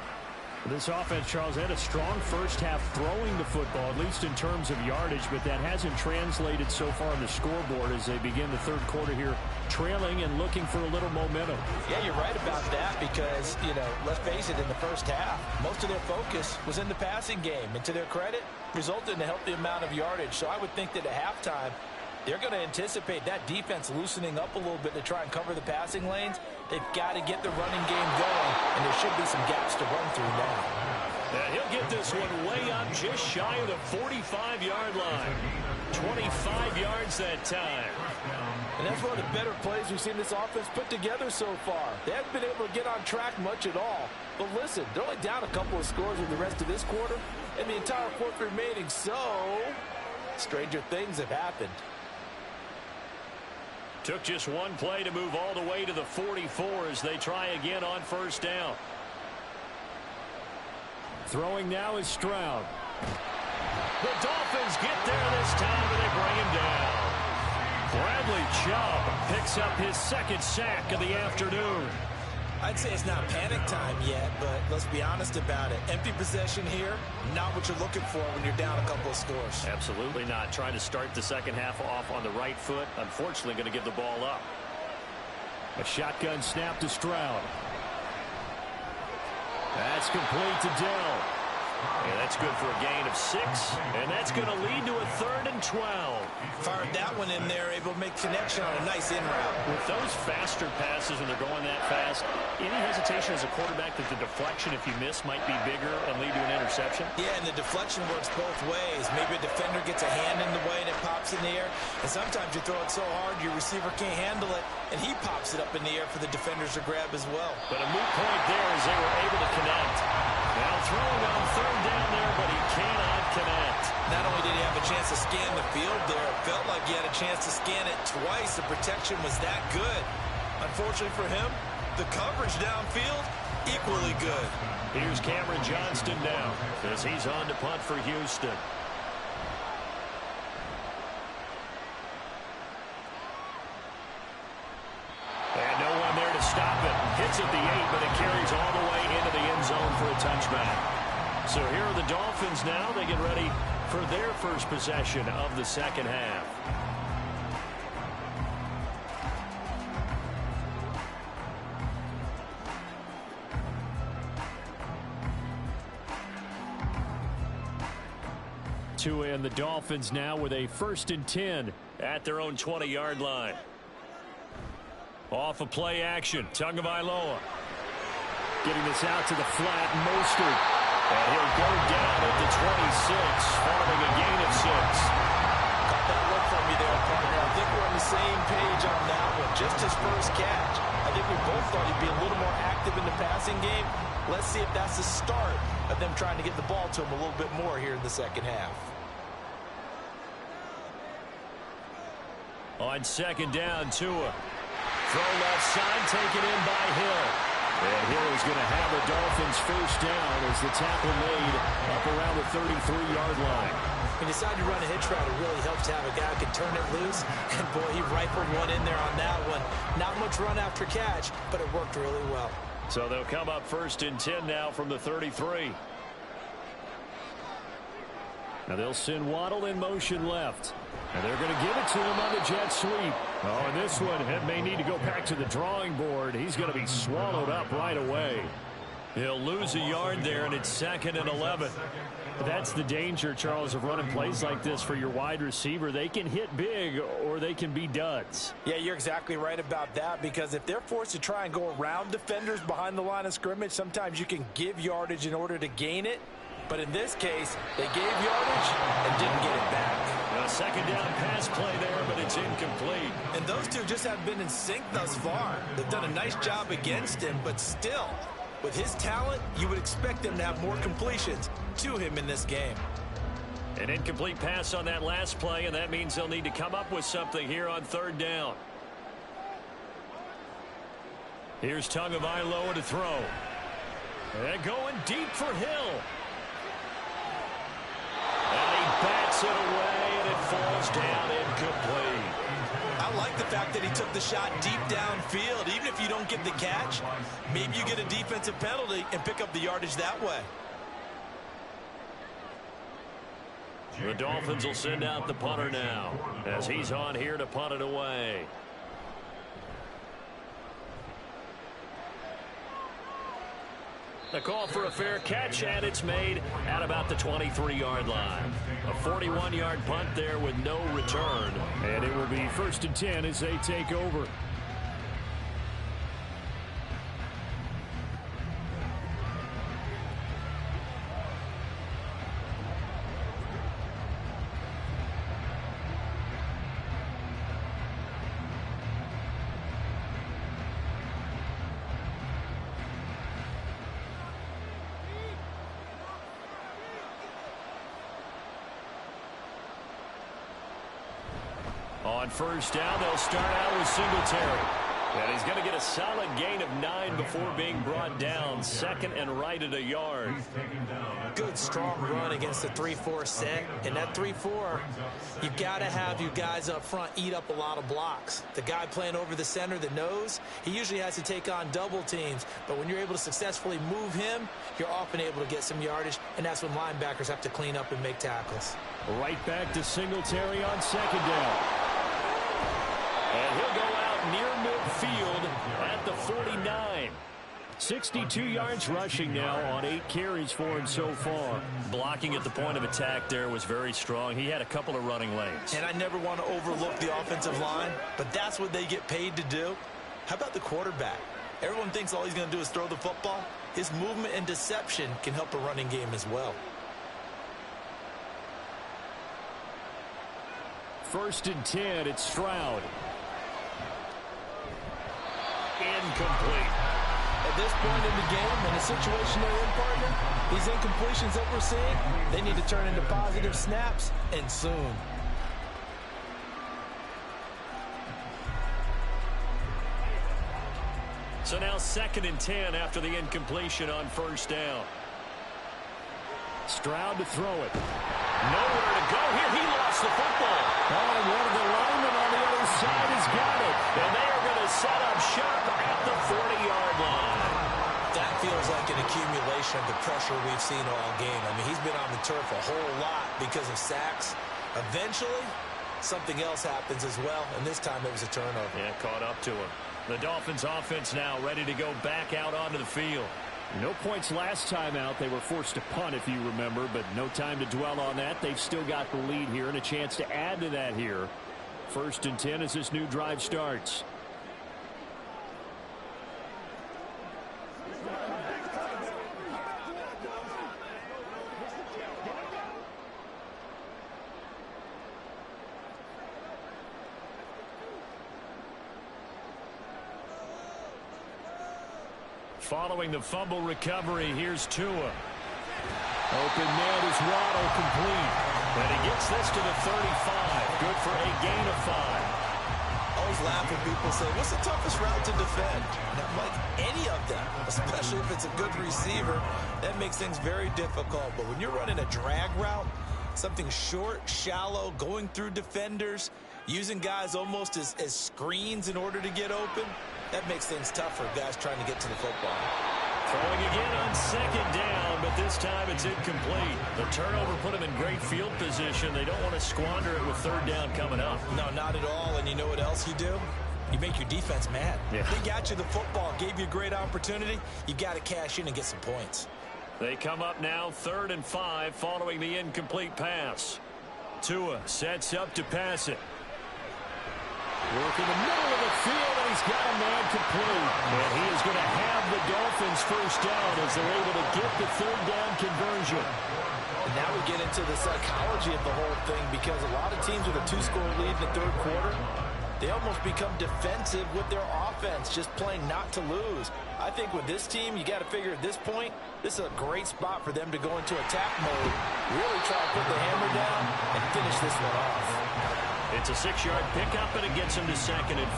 This offense, Charles, had a strong first half throwing the football, at least in terms of yardage, but that hasn't translated so far on the scoreboard as they begin the third quarter here, trailing and looking for a little momentum. Yeah, you're right about that because, let's face it, in the first half, most of their focus was in the passing game. And to their credit, resulted in a healthy amount of yardage. So I would think that at halftime, they're going to anticipate that defense loosening up a little bit to try and cover the passing lanes. They've got to get the running game going, and there should be some gaps to run through now. And he'll get this one way up just shy of the 45-yard line. 25 yards that time. And that's one of the better plays we've seen this offense put together so far. They haven't been able to get on track much at all. But listen, they're only down a couple of scores in the rest of this quarter, and the entire fourth remaining, so stranger things have happened. Took just one play to move all the way to the 44 as they try again on first down. Throwing now is Stroud. The Dolphins get there this time and they bring him down. Bradley Chubb picks up his second sack of the afternoon. I'd say it's not panic time yet, but let's be honest about it. Empty possession here, not what you're looking for when you're down a couple of scores. Absolutely not. Trying to start the second half off on the right foot. Unfortunately, going to give the ball up. A shotgun snap to Stroud. That's complete to Dell. Yeah, that's good for a gain of 6, and that's going to lead to a 3rd and 12. Fired that one in there, able to make connection on a nice in route. With those faster passes when they're going that fast, any hesitation as a quarterback that the deflection, if you miss, might be bigger and lead to an interception? Yeah, and the deflection works both ways. Maybe a defender gets a hand in the way and it pops in the air, and sometimes you throw it so hard your receiver can't handle it, and he pops it up in the air for the defenders to grab as well. But a moot point there as they were able to connect. Now throwing on 3rd down there, but he cannot connect. Not only did he have a chance to scan the field there, it felt like he had a chance to scan it twice. The protection was that good. Unfortunately for him, the coverage downfield, equally good. Here's Cameron Johnston now as he's on to punt for Houston. And no one there to stop it. Hits at the 8, but it carries all the way into the end zone for a touchback. So here are the Dolphins now. They get ready for their first possession of the second half. Tua and the Dolphins now with a 1st and 10 at their own 20-yard line. Off of play action, Tagovailoa. Getting this out to the flat, Mostert. And he'll go down at the 26, following a gain of 6. Got that look from me there, partner. I think we're on the same page on that one. Just his first catch. I think we both thought he'd be a little more active in the passing game. Let's see if that's the start of them trying to get the ball to him a little bit more here in the second half. On 2nd down, Tua. Throw left side, taken in by Hill. And Hill is going to have the Dolphins first down as the tackle made up around the 33-yard line. When you decide to run a hitch route, it really helps to have a guy who can turn it loose. And, boy, he rifled one in there on that one. Not much run after catch, but it worked really well. So they'll come up 1st and 10 now from the 33. Now they'll send Waddle in motion left. And they're going to give it to him on the jet sweep. Oh, and this one may need to go back to the drawing board. He's going to be swallowed up right away. He'll lose a yard there, and it's 2nd and 11. That's the danger, Charles, of running plays like this for your wide receiver. They can hit big or they can be duds. Yeah, you're exactly right about that, because if they're forced to try and go around defenders behind the line of scrimmage, sometimes you can give yardage in order to gain it. But in this case, they gave yardage and didn't get it back. A 2nd down pass play there, but it's incomplete. And those two just haven't been in sync thus far. They've done a nice job against him, but still, with his talent, you would expect them to have more completions to him in this game. An incomplete pass on that last play, and that means they'll need to come up with something here on 3rd down. Here's Tagovailoa to throw. And going deep for Hill. And he bats it away, and it falls down incomplete. I like the fact that he took the shot deep downfield. Even if you don't get the catch, maybe you get a defensive penalty and pick up the yardage that way. The Dolphins will send out the punter now as he's on here to punt it away. The call for a fair catch, and it's made at about the 23-yard line. A 41-yard punt there with no return. And it will be 1st and 10 as they take over. On 1st down, they'll start out with Singletary. And he's going to get a solid gain of 9 before being brought down. 2nd and right at a yard. Good, strong run against the 3-4 set. And that 3-4, you've got to have you guys up front eat up a lot of blocks. The guy playing over the center, the nose, he usually has to take on double teams. But when you're able to successfully move him, you're often able to get some yardage. And that's when linebackers have to clean up and make tackles. Right back to Singletary on 2nd down. And he'll go out near midfield at the 49. 62 yards rushing now on 8 carries for him so far. Blocking at the point of attack there was very strong. He had a couple of running lanes. And I never want to overlook the offensive line, but that's what they get paid to do. How about the quarterback? Everyone thinks all he's going to do is throw the football. His movement and deception can help a running game as well. 1st and 10, it's Stroud. Incomplete. At this point in the game, in the situation they're in, partner, these incompletions that we're seeing, they need to turn into positive snaps, and soon. So now 2nd and 10 after the incompletion on 1st down. Stroud to throw it. Nowhere to go here. He lost the football. Oh, and one of the linemen on the other side has got it. And they are going to set up shop at the 40-yard line. That feels like an accumulation of the pressure we've seen all game. I mean, he's been on the turf a whole lot because of sacks. Eventually, something else happens as well, and this time it was a turnover. Yeah, caught up to him. The Dolphins offense now ready to go back out onto the field. No points last time out. They were forced to punt, if you remember, but no time to dwell on that. They've still got the lead here and a chance to add to that here. 1st and 10 as this new drive starts. Following the fumble recovery, here's Tua. Open man is Waddle, complete. And he gets this to the 35. Good for a gain of 5. I always laugh when people say, what's the toughest route to defend? And I'm like, any of them, especially if it's a good receiver. That makes things very difficult. But when you're running a drag route, something short, shallow, going through defenders, using guys almost as screens in order to get open, that makes things tough for guys trying to get to the football. Throwing again on 2nd down, but this time it's incomplete. The turnover put them in great field position. They don't want to squander it with 3rd down coming up. No, not at all. And you know what else you do? You make your defense mad. Yeah. They got you the football, gave you a great opportunity. You got to cash in and get some points. They come up now 3rd and 5 following the incomplete pass. Tua sets up to pass it. Work in the middle of the field, and he's got a man complete. And he is going to have the Dolphins 1st down as they're able to get the 3rd down conversion. And now we get into the psychology of the whole thing, because a lot of teams with a 2-score lead in the 3rd quarter, they almost become defensive with their offense, just playing not to lose. I think with this team, you got to figure at this point, this is a great spot for them to go into attack mode, really try to put the hammer down and finish this one off. It's a 6-yard pickup, and it gets him to 2nd and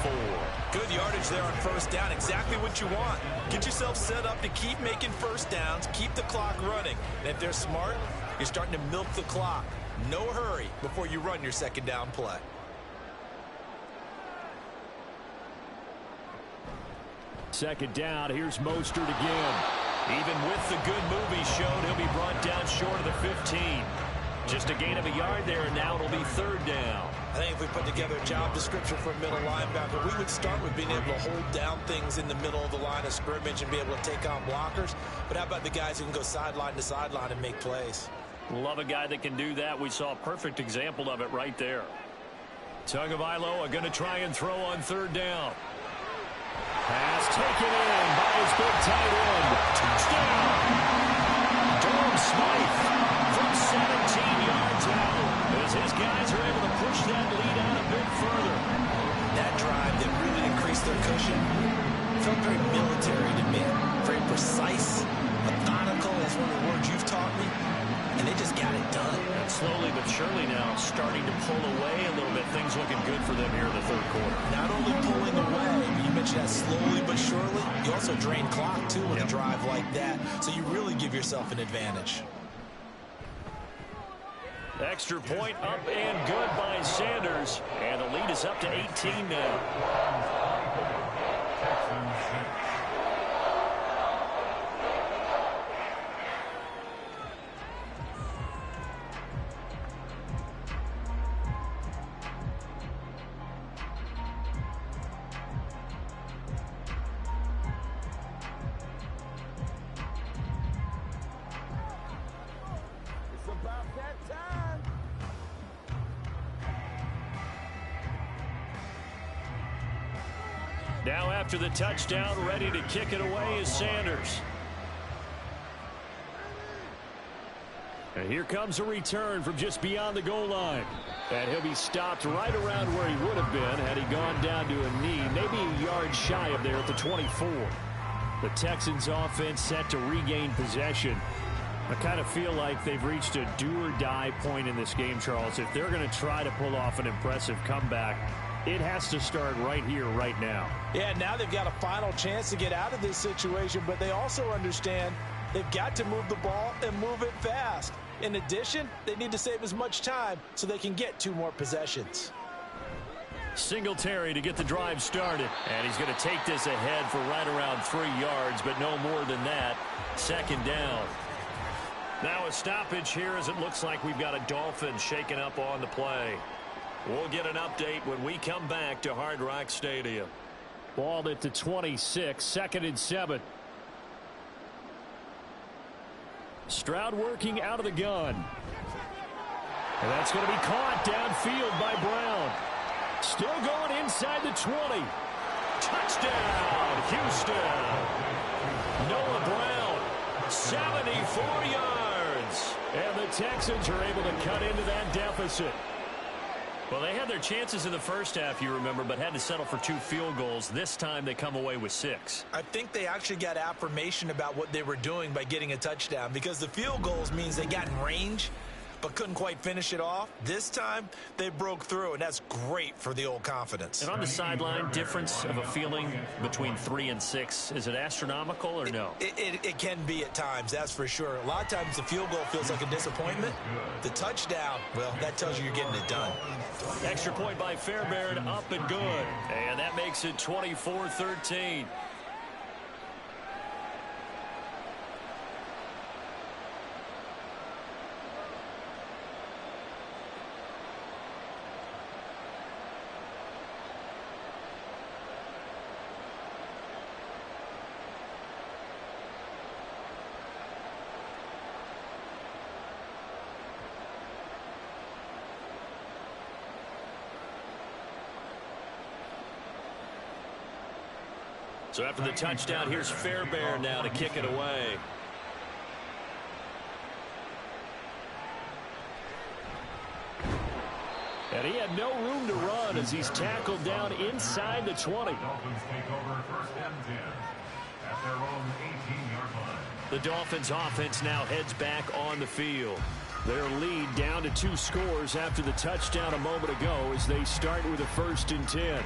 4. Good yardage there on first down. Exactly what you want. Get yourself set up to keep making first downs, keep the clock running. And if they're smart, you're starting to milk the clock. No hurry before you run your second down play. Second down, here's Mostert again. Even with the good move he showed, he'll be brought down short of the 15. Just a gain of a yard there, and now it'll be 3rd down. I think if we put together a job description for a middle linebacker, we would start with being able to hold down things in the middle of the line of scrimmage and be able to take on blockers. But how about the guys who can go sideline to sideline and make plays? Love a guy that can do that. We saw a perfect example of it right there. Tagovailoa going to try and throw on 3rd down. Pass taken in by his big tight end. Touchdown! Durham Smythe from 17 yards out as his guys are able to push that lead out a bit further. That drive that really increased their cushion felt very military to me. Very precise, methodical. That's one of the words you've taught me. And they just got it done. And slowly but surely now starting to pull away a little bit. Things looking good for them here in the 3rd quarter. Not only pulling away, but you mentioned that slowly but surely. You also drain clock, too, with a drive like that. So you really give yourself an advantage. Extra point up and good by Sanders. And the lead is up to 18 now. Now after the touchdown, ready to kick it away is Sanders. And here comes a return from just beyond the goal line. And he'll be stopped right around where he would have been had he gone down to a knee, maybe a yard shy of there at the 24. The Texans offense set to regain possession. I kind of feel like they've reached a do-or-die point in this game, Charles. If they're going to try to pull off an impressive comeback, it has to start right here, right now. Yeah, now they've got a final chance to get out of this situation, but they also understand they've got to move the ball and move it fast. In addition, they need to save as much time so they can get 2 more possessions. Singletary to get the drive started. And he's going to take this ahead for right around 3 yards, but no more than that. 2nd down. Now a stoppage here as it looks like we've got a Dolphin shaking up on the play. We'll get an update when we come back to Hard Rock Stadium. Ball at the 26, 2nd and 7. Stroud working out of the gun. And that's going to be caught downfield by Brown. Still going inside the 20. Touchdown, Houston. Noah Brown, 74 yards. And the Texans are able to cut into that deficit. Well, they had their chances in the first half, you remember, but had to settle for 2 field goals. This time they come away with 6. I think they actually got affirmation about what they were doing by getting a touchdown, because the field goals means they got in range but couldn't quite finish it off. This time they broke through, and that's great for the old confidence. And on the sideline, difference of a feeling between 3 and 6, is it astronomical or no? It can be at times, that's for sure. A lot of times the field goal feels like a disappointment. The touchdown, well, that tells you you're getting it done. Extra point by Fairbairn, up and good. And that makes it 24-13. So after the touchdown, here's Fairbairn now to kick it away. And he had no room to run as he's tackled down inside the 20. Dolphins take over 1st and 10 at their own 18-yard line. The Dolphins offense now heads back on the field. Their lead down to 2 scores after the touchdown a moment ago as they start with a 1st and 10.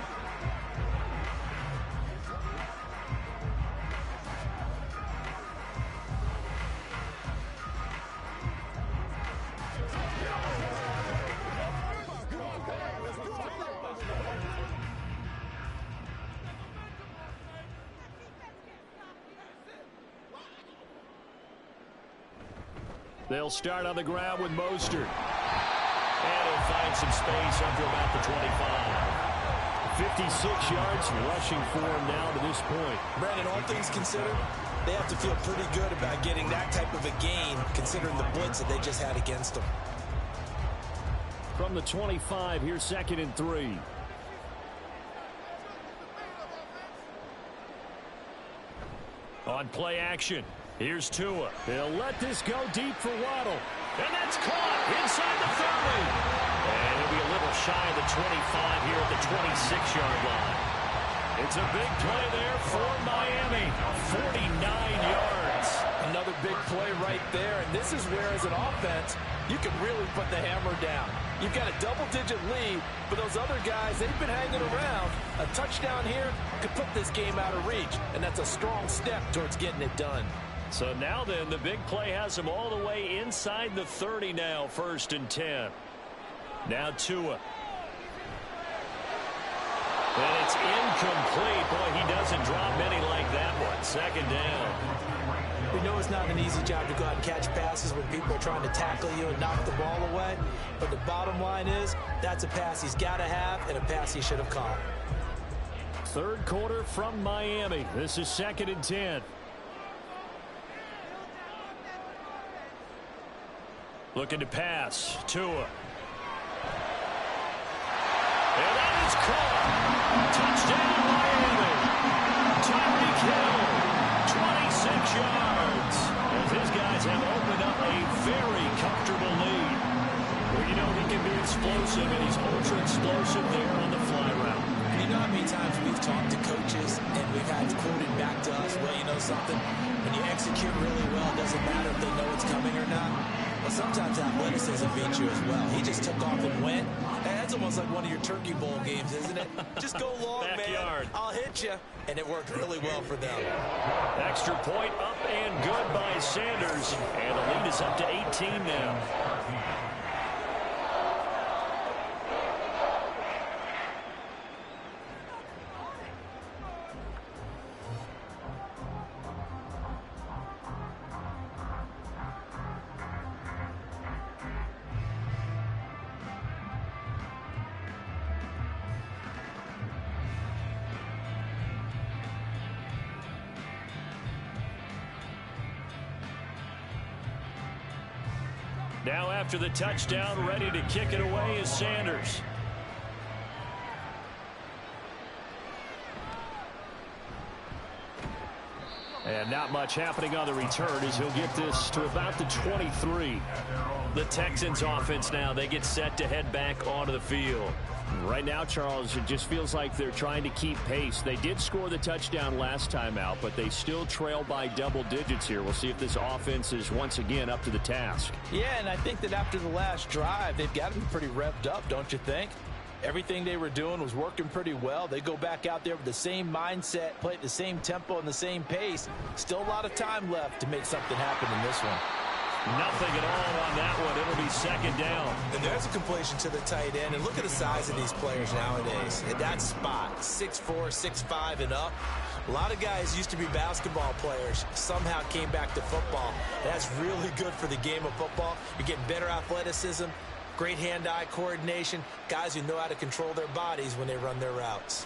They'll start on the ground with Mostert. And he'll find some space up to about the 25. 56 yards rushing for him now to this point. Brandon, all things considered, they have to feel pretty good about getting that type of a gain, considering the blitz that they just had against them. From the 25, here's 2nd and 3. On play action. Here's Tua. They'll let this go deep for Waddle. And that's caught inside the 30. And he'll be a little shy of the 25 here at the 26-yard line. It's a big play there for Miami. 49 yards. Another big play right there. And this is where, as an offense, you can really put the hammer down. You've got a double-digit lead, but those other guys, they've been hanging around. A touchdown here could put this game out of reach, and that's a strong step towards getting it done. So now then, the big play has him all the way inside the 30 now, 1st and 10. Now Tua. And it's incomplete. Boy, he doesn't drop many like that one. 2nd down. We know it's not an easy job to go out and catch passes when people are trying to tackle you and knock the ball away. But the bottom line is, that's a pass he's got to have and a pass he should have caught. 3rd quarter from Miami. This is 2nd and 10. Looking to pass. Tua. And that is caught. Touchdown, Miami. Tyreek Hill, 26 yards. As his guys have opened up a very comfortable lead. Well, you know, he can be explosive, and he's ultra-explosive there on the fly route. You know how many times we've talked to coaches and we've had quoted back to us, well, you know something? When you execute really well, it doesn't matter if they know it's coming or not. Well, sometimes athleticism beats you as well. He just took off and went. That's almost like one of your Turkey Bowl games, isn't it? Just go long, Backyard. man. I'll hit you. And it worked really well for them. Extra point up and good by Sanders. And the lead is up to 18 now. Now after the touchdown, ready to kick it away is Sanders. And not much happening on the return as he'll get this to about the 23. The Texans offense now, they get set to head back onto the field. Right now, Charles, it just feels like they're trying to keep pace. They did score the touchdown last time out, but they still trail by double digits here. We'll see if this offense is once again up to the task. Yeah, and I think that after the last drive, they've got to be pretty revved up, don't you think? Everything they were doing was working pretty well. They go back out there with the same mindset, play at the same tempo and the same pace. Still a lot of time left to make something happen in this one. Nothing at all on that one. It'll be second down. And there's a completion to the tight end. And look at the size of these players nowadays. At that spot, 6'4", 6'5", and up. A lot of guys used to be basketball players, somehow came back to football. That's really good for the game of football. You're getting better athleticism, great hand-eye coordination, guys who know how to control their bodies when they run their routes.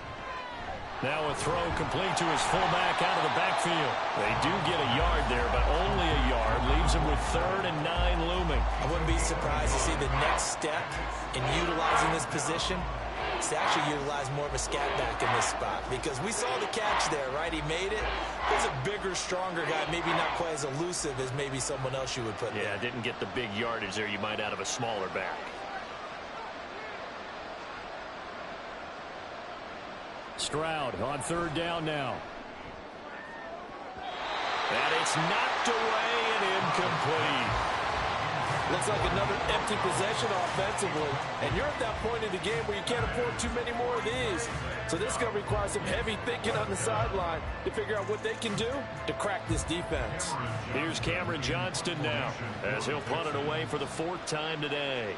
Now a throw complete to his fullback out of the backfield. They do get a yard there, but only a yard. Leaves him with 3rd and 9 looming. I wouldn't be surprised to see the next step in utilizing this position is to actually utilize more of a scat back in this spot. Because we saw the catch there, right? He made it. He's a bigger, stronger guy, maybe not quite as elusive as maybe someone else you would put there. Yeah, didn't get the big yardage there you might out of a smaller back. Stroud on 3rd down now. And it's knocked away and incomplete. Looks like another empty possession offensively. And you're at that point in the game where you can't afford too many more of these. So this is going to require some heavy thinking on the sideline to figure out what they can do to crack this defense. Here's Cameron Johnston now as he'll punt it away for the 4th time today.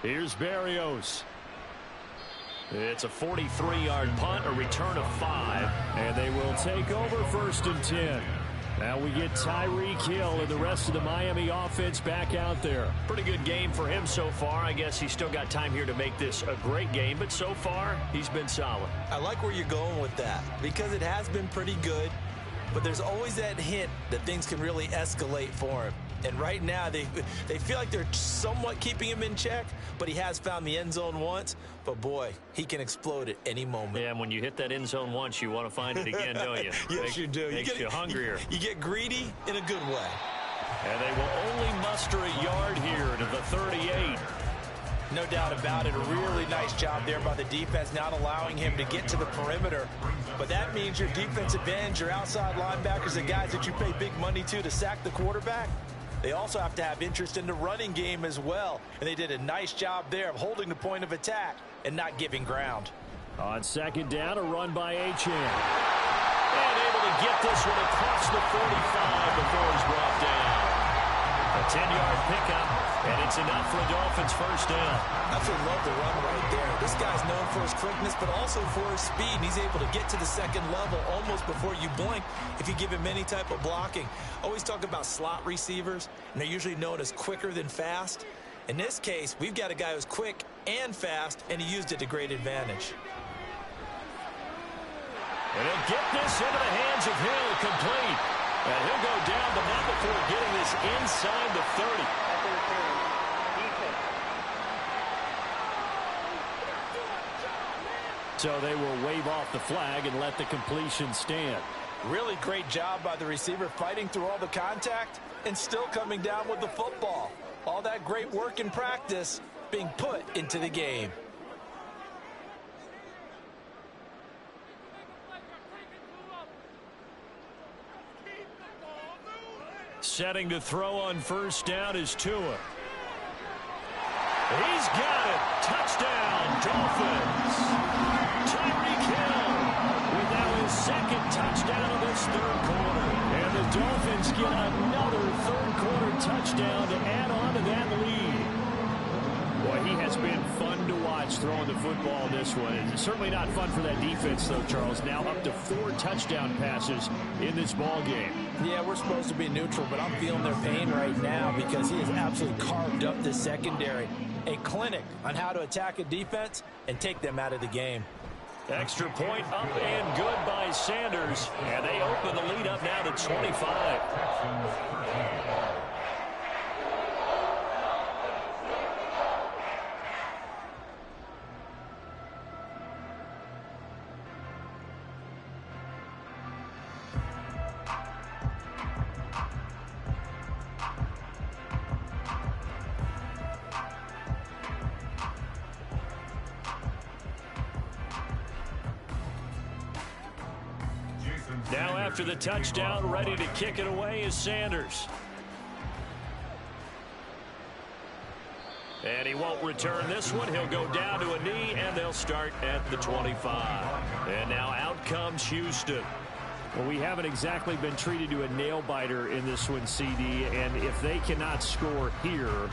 Here's Berrios. It's a 43-yard punt, a return of 5, and they will take over 1st and 10. Now we get Tyreek Hill and the rest of the Miami offense back out there. Pretty good game for him so far. I guess he's still got time here to make this a great game, but so far he's been solid. I like where you're going with that because it has been pretty good, but there's always that hint that things can really escalate for him. And right now, they feel like they're somewhat keeping him in check, but he has found the end zone once. But, boy, he can explode at any moment. Yeah, and when you hit that end zone once, you want to find it again, don't you? Yes, you do. Makes you hungrier. You get greedy in a good way. And they will only muster a yard here to the 38. No doubt about it. A really nice job there by the defense, not allowing him to get to the perimeter. But that means your defensive ends, your outside linebackers, the guys that you pay big money to sack the quarterback, they also have to have interest in the running game as well. And they did a nice job there of holding the point of attack and not giving ground. On 2nd down, a run by Achane. And able to get this one across the 45 before he's brought down. A 10-yard pickup, and it's enough for a Dolphins 1st down. Absolutely love the run right there. This guy's known for his quickness, but also for his speed. And he's able to get to the 2nd level almost before you blink if you give him any type of blocking. Always talk about slot receivers, and they're usually known as quicker than fast. In this case, we've got a guy who's quick and fast, and he used it to great advantage. And he'll get this into the hands of Hill, complete. And he'll go down, but not before getting this inside the 30. So they will wave off the flag and let the completion stand. Really great job by the receiver fighting through all the contact and still coming down with the football. All that great work in practice being put into the game. Setting to throw on 1st down is Tua. He's got it. Touchdown, Dolphins. Tyreek Hill with now his 2nd touchdown of this 3rd quarter. And the Dolphins get another 3rd quarter touchdown to add on to that lead. Boy, he has been fun to watch throwing the football in this one. It's certainly not fun for that defense, though, Charles. Now up to 4 touchdown passes in this ball game. Yeah, we're supposed to be neutral, but I'm feeling their pain right now because he has absolutely carved up this secondary. A clinic on how to attack a defense and take them out of the game. Extra point up and good by Sanders. And they open the lead up now to 25. Now after the touchdown, ready to kick it away is Sanders. And he won't return this one. He'll go down to a knee, and they'll start at the 25. And now out comes Houston. Well, we haven't exactly been treated to a nail-biter in this one, CD. And if they cannot score here,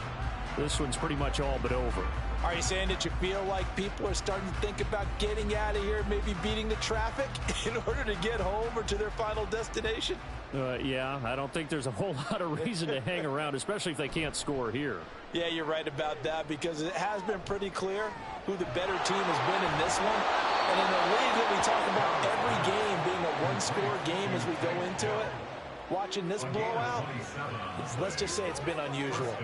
this one's pretty much all but over. Are you saying that you feel like people are starting to think about getting out of here, maybe beating the traffic in order to get home or to their final destination? Yeah, I don't think there's a whole lot of reason to hang around, especially if they can't score here. Yeah, you're right about that because it has been pretty clear who the better team has been in this one. And in a league that we talk about every game being a one-score game as we go into it, watching this blowout, let's just say it's been unusual.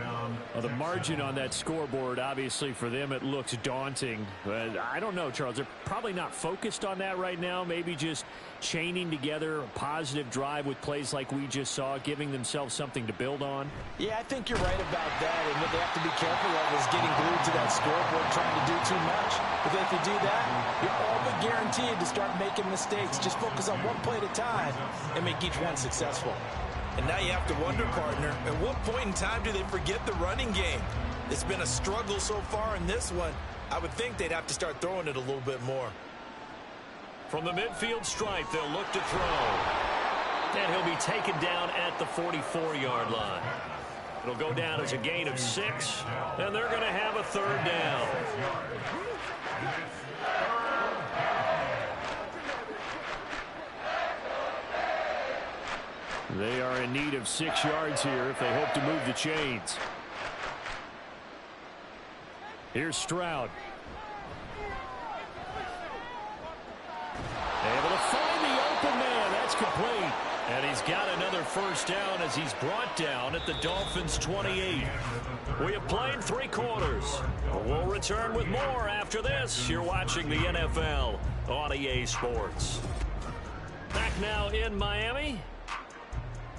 Well, the margin on that scoreboard, obviously for them, it looks daunting. But I don't know, Charles. They're probably not focused on that right now. Maybe just chaining together a positive drive with plays like we just saw, giving themselves something to build on. Yeah, I think you're right about that. And what they have to be careful of is getting glued to that scoreboard, trying to do too much. Because if you do that, you're all but guaranteed to start making mistakes. Just focus on one play at a time and make each one successful. And now you have to wonder, partner, at what point in time do they forget the running game? It's been a struggle so far in this one. I would think they'd have to start throwing it a little bit more. From the midfield stripe, they'll look to throw. And he'll be taken down at the 44-yard line. It'll go down as a gain of 6, and they're going to have a third down. They are in need of 6 yards here if they hope to move the chains. Here's Stroud. Able to find the open man. That's complete. And he's got another first down as he's brought down at the Dolphins' 28. We have played 3 quarters. We'll return with more after this. You're watching the NFL on EA Sports. Back now in Miami.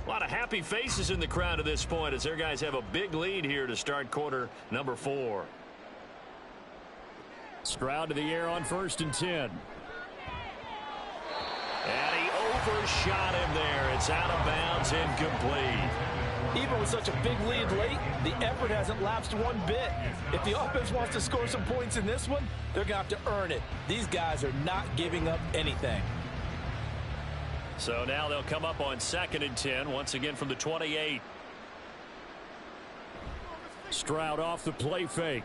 A lot of happy faces in the crowd at this point as their guys have a big lead here to start quarter number 4. Stroud to the air on 1st and 10. And he overshot him there. It's out of bounds, incomplete. Even with such a big lead late, the effort hasn't lapsed one bit. If the offense wants to score some points in this one, they're going to have to earn it. These guys are not giving up anything. So now they'll come up on 2nd and 10, once again from the 28. Stroud off the play fake.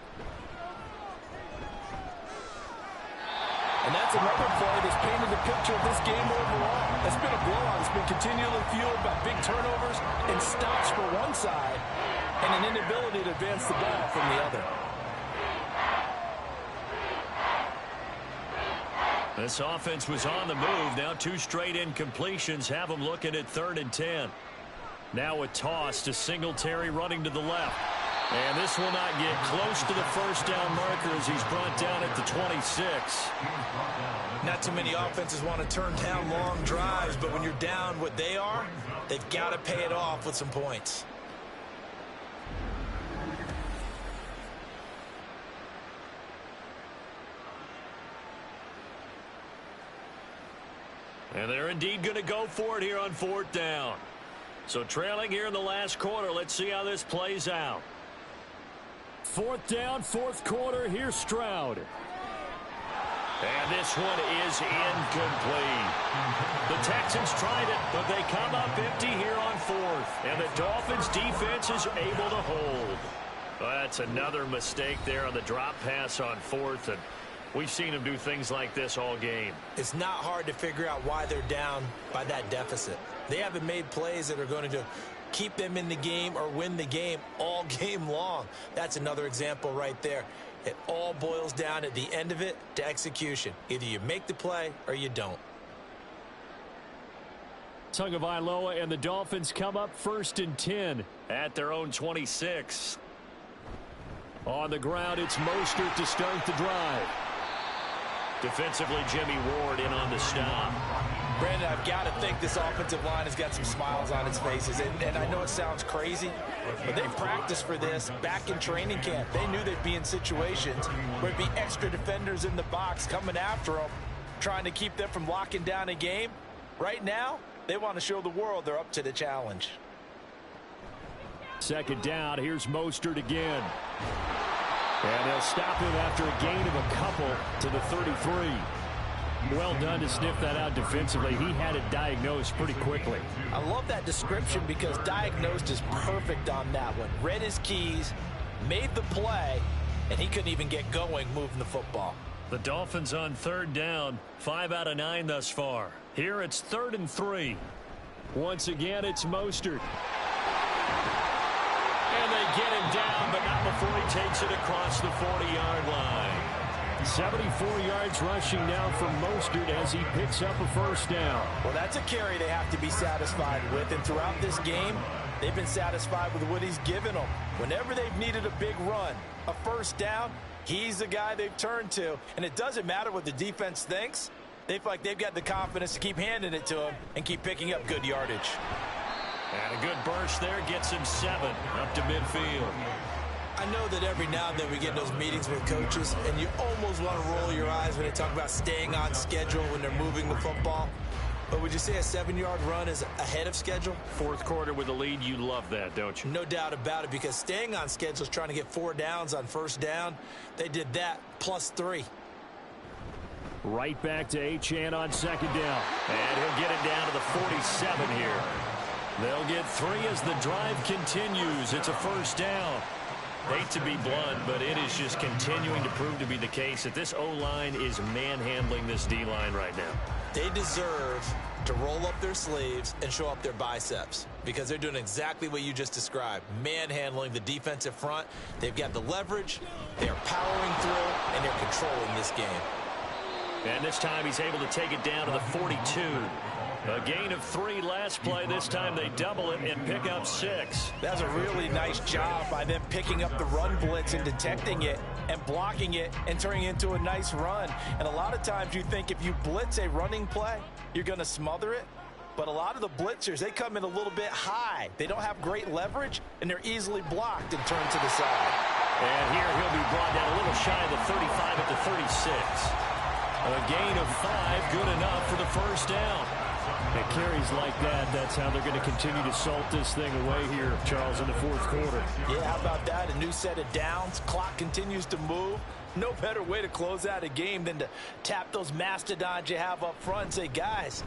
And that's another play that's painted the picture of this game overall. It's been a blowout. It's been continually fueled by big turnovers and stops for one side and an inability to advance the ball from the other. This offense was on the move. Now 2 straight incompletions have them looking at 3rd and 10. Now a toss to Singletary running to the left. And this will not get close to the first down marker as he's brought down at the 26. Not too many offenses want to turn down long drives, but when you're down what they are, they've got to pay it off with some points. And they're indeed going to go for it here on 4th down. So trailing here in the last quarter. Let's see how this plays out. 4th down, 4th quarter. Here's Stroud. And this one is incomplete. The Texans tried it, but they come up empty here on 4th. And the Dolphins defense is able to hold. That's another mistake there on the drop pass on 4th. And we've seen them do things like this all game. It's not hard to figure out why they're down by that deficit. They haven't made plays that are going to keep them in the game or win the game all game long. That's another example right there. It all boils down at the end of it to execution. Either you make the play or you don't. Tagovailoa and the Dolphins come up 1st and 10 at their own 26. On the ground, it's Mostert to start the drive. Defensively, Jimmy Ward in on the stop. Brandon, I've got to think this offensive line has got some smiles on its faces. And I know it sounds crazy, but they practiced for this back in training camp. They knew they'd be in situations where there'd be extra defenders in the box coming after them, trying to keep them from locking down a game. Right now, they want to show the world they're up to the challenge. 2nd down, here's Mostert again. And they'll stop him after a gain of a couple to the 33. Well done to sniff that out defensively. He had it diagnosed pretty quickly. I love that description because diagnosed is perfect on that one. Read his keys, made the play, and he couldn't even get going moving the football. The Dolphins on 3rd down, 5 out of 9 thus far. Here it's 3rd and 3. Once again, it's Mostert. And they get him down, but not before he takes it across the 40-yard line. 74 yards rushing now from Mostert as he picks up a first down. Well, that's a carry they have to be satisfied with, and throughout this game, they've been satisfied with what he's given them. Whenever they've needed a big run, a first down, he's the guy they've turned to, and it doesn't matter what the defense thinks. They feel like they've got the confidence to keep handing it to him and keep picking up good yardage. And a good burst there gets him 7 up to midfield. I know that every now and then we get in those meetings with coaches, and you almost want to roll your eyes when they talk about staying on schedule when they're moving the football. But would you say a 7-yard run is ahead of schedule? Fourth quarter with a lead, you love that, don't you? No doubt about it, because staying on schedule is trying to get 4 downs on first down. They did that +3. Right back to Achane on second down. And he'll get it down to the 47 here. They'll get 3 as the drive continues. It's a first down. Hate to be blunt, but it is just continuing to prove to be the case that this O-line is manhandling this D-line right now. They deserve to roll up their sleeves and show up their biceps, because they're doing exactly what you just described, manhandling the defensive front. They've got the leverage, they're powering through, and they're controlling this game. And this time he's able to take it down to the 42. A gain of 3 last play. This time they double it and pick up 6. That's a really nice job by them picking up the run blitz and detecting it and blocking it and turning it into a nice run. And a lot of times you think if you blitz a running play, you're going to smother it. But a lot of the blitzers, they come in a little bit high. They don't have great leverage, and they're easily blocked and turned to the side. And here he'll be brought down a little shy of the 35 at the 36. A gain of 5, good enough for the first down. It carries like that. That's how they're going to continue to salt this thing away here, Charles, in the fourth quarter. Yeah, how about that? A new set of downs. Clock continues to move. No better way to close out a game than to tap those mastodons you have up front and say, guys,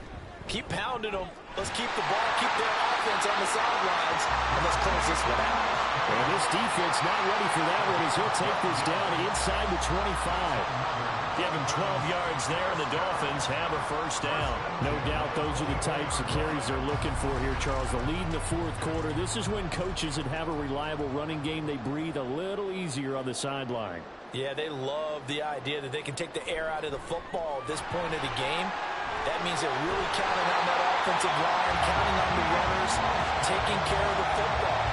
keep pounding them. Let's keep the ball, keep their offense on the sidelines, and let's close this one out. And this defense not ready for that one as he'll take this down inside the 25. Give him 12 yards there, and the Dolphins have a first down. No doubt those are the types of carries they're looking for here, Charles. The lead in the fourth quarter. This is when coaches that have a reliable running game, they breathe a little easier on the sideline. Yeah, they love the idea that they can take the air out of the football at this point of the game. That means they're really counting on that offensive line, counting on the runners, taking care of the football.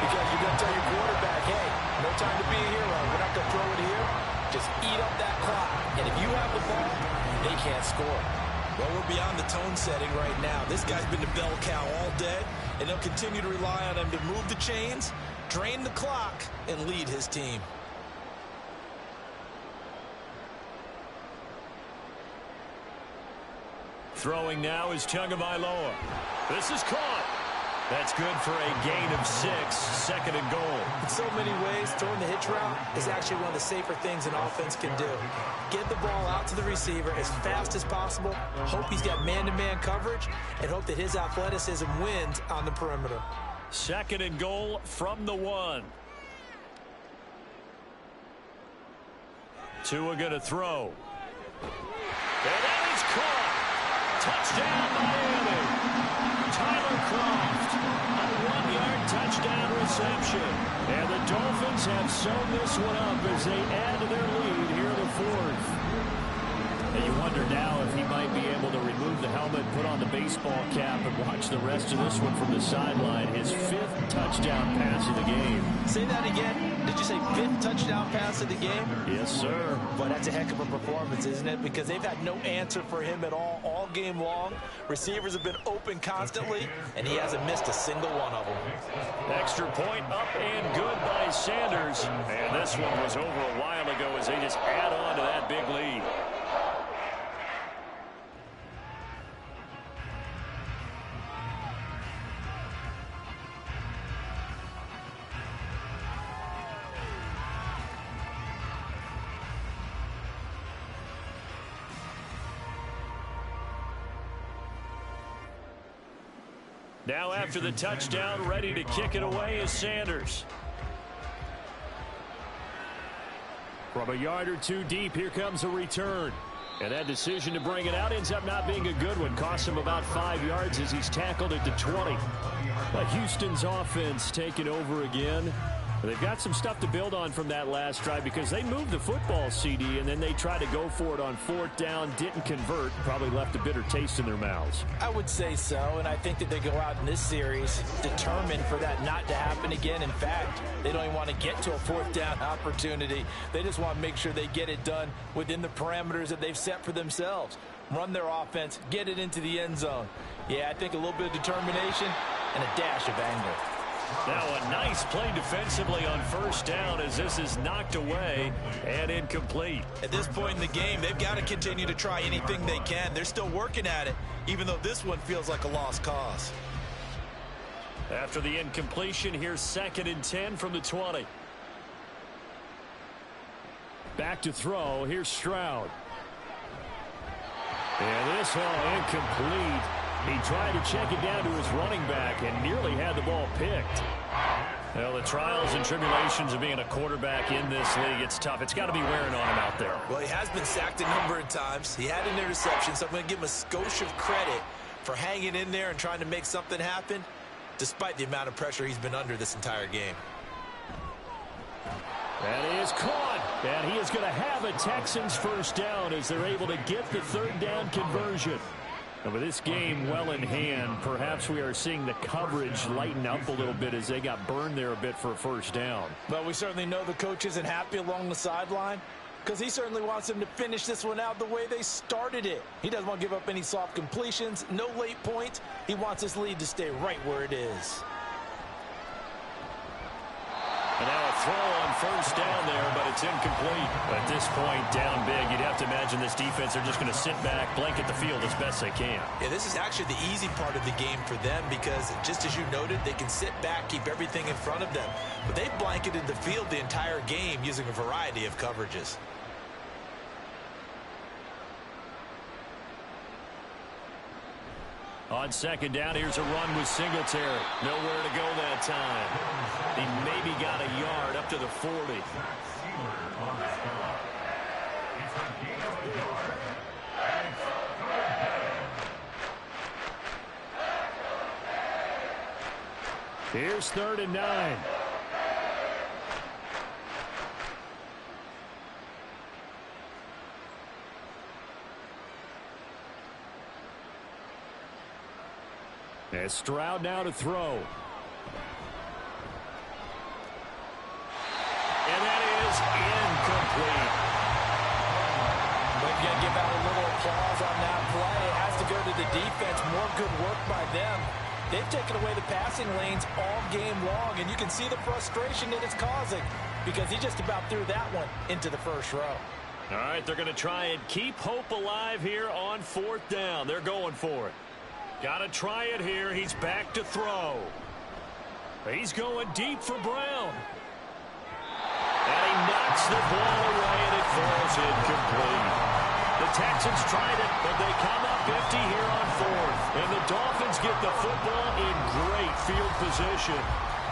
Because you're going to tell your quarterback, hey, no time to be a hero. We're not going to throw it here. Just eat up that clock. And if you have the ball, they can't score. Well, we're beyond the tone setting right now. This guy's been the bell cow all day, and they'll continue to rely on him to move the chains, drain the clock, and lead his team. Throwing now is Tagovailoa. This is caught. That's good for a gain of 6, second and goal. In so many ways, throwing the hitch route is actually one of the safer things an offense can do. Get the ball out to the receiver as fast as possible, hope he's got man-to-man coverage, and hope that his athleticism wins on the perimeter. Second and goal from the 1. Tua going to throw. And that is caught. Touchdown, Miami. Tyler Kroft, a 1-yard touchdown reception. And the Dolphins have sewn this one up as they add to their lead here in the fourth. And you wonder now if he might be able to remove the helmet, put on the baseball cap, and watch the rest of this one from the sideline. His 5th touchdown pass of the game. Say that again. Did you say 5th touchdown pass of the game? Yes, sir. But that's a heck of a performance, isn't it? Because they've had no answer for him at all game long. Receivers have been open constantly, and he hasn't missed a single one of them. Extra point up and good by Sanders. And this one was over a while ago as they just add on to that big lead. Now after the touchdown, ready to kick it away is Sanders. From a yard or two deep, here comes a return. And that decision to bring it out ends up not being a good one. Costs him about 5 yards as he's tackled at the 20. But Houston's offense taking over again. They've got some stuff to build on from that last drive because they moved the football, CD, and then they tried to go for it on 4th down, didn't convert, probably left a bitter taste in their mouths. I would say so, and I think that they go out in this series determined for that not to happen again. In fact, they don't even want to get to a 4th down opportunity. They just want to make sure they get it done within the parameters that they've set for themselves. Run their offense, get it into the end zone. Yeah, I think a little bit of determination and a dash of anger. Now a nice play defensively on 1st down as this is knocked away and incomplete. At this point in the game, they've got to continue to try anything they can. They're still working at it, even though this one feels like a lost cause. After the incompletion, here's 2nd and 10 from the 20. Back to throw. Here's Stroud. And this one incomplete. He tried to check it down to his running back and nearly had the ball picked. Well, the trials and tribulations of being a quarterback in this league, it's tough. It's got to be wearing on him out there. Well, he has been sacked a number of times. He had an interception, so I'm going to give him a skosh of credit for hanging in there and trying to make something happen, despite the amount of pressure he's been under this entire game. That is caught. And he is going to have a Texans 1st down as they're able to get the 3rd down conversion. And with this game well in hand, perhaps we are seeing the coverage lighten up a little bit as they got burned there a bit for a 1st down. Well, we certainly know the coach isn't happy along the sideline because he certainly wants them to finish this one out the way they started it. He doesn't want to give up any soft completions, no late points. He wants his lead to stay right where it is. And now a throw on 1st down there, but it's incomplete. At this point, down big, you'd have to imagine this defense are just going to sit back, blanket the field as best they can. Yeah, this is actually the easy part of the game for them because, just as you noted, they can sit back, keep everything in front of them. But they've blanketed the field the entire game using a variety of coverages. On 2nd down, here's a run with Singletary. Nowhere to go that time. He maybe got a yard up to the 40. Here's 3rd and 9. And Stroud now to throw. And that is incomplete. We've got to give out a little applause on that play. It has to go to the defense. More good work by them. They've taken away the passing lanes all game long, and you can see the frustration that it's causing because he just about threw that one into the 1st row. All right, they're going to try and keep hope alive here on 4th down. They're going for it. Got to try it here. He's back to throw. He's going deep for Brown. And he knocks the ball away, and it falls incomplete. The Texans tried it, but they come up empty here on 4th. And the Dolphins get the football in great field position.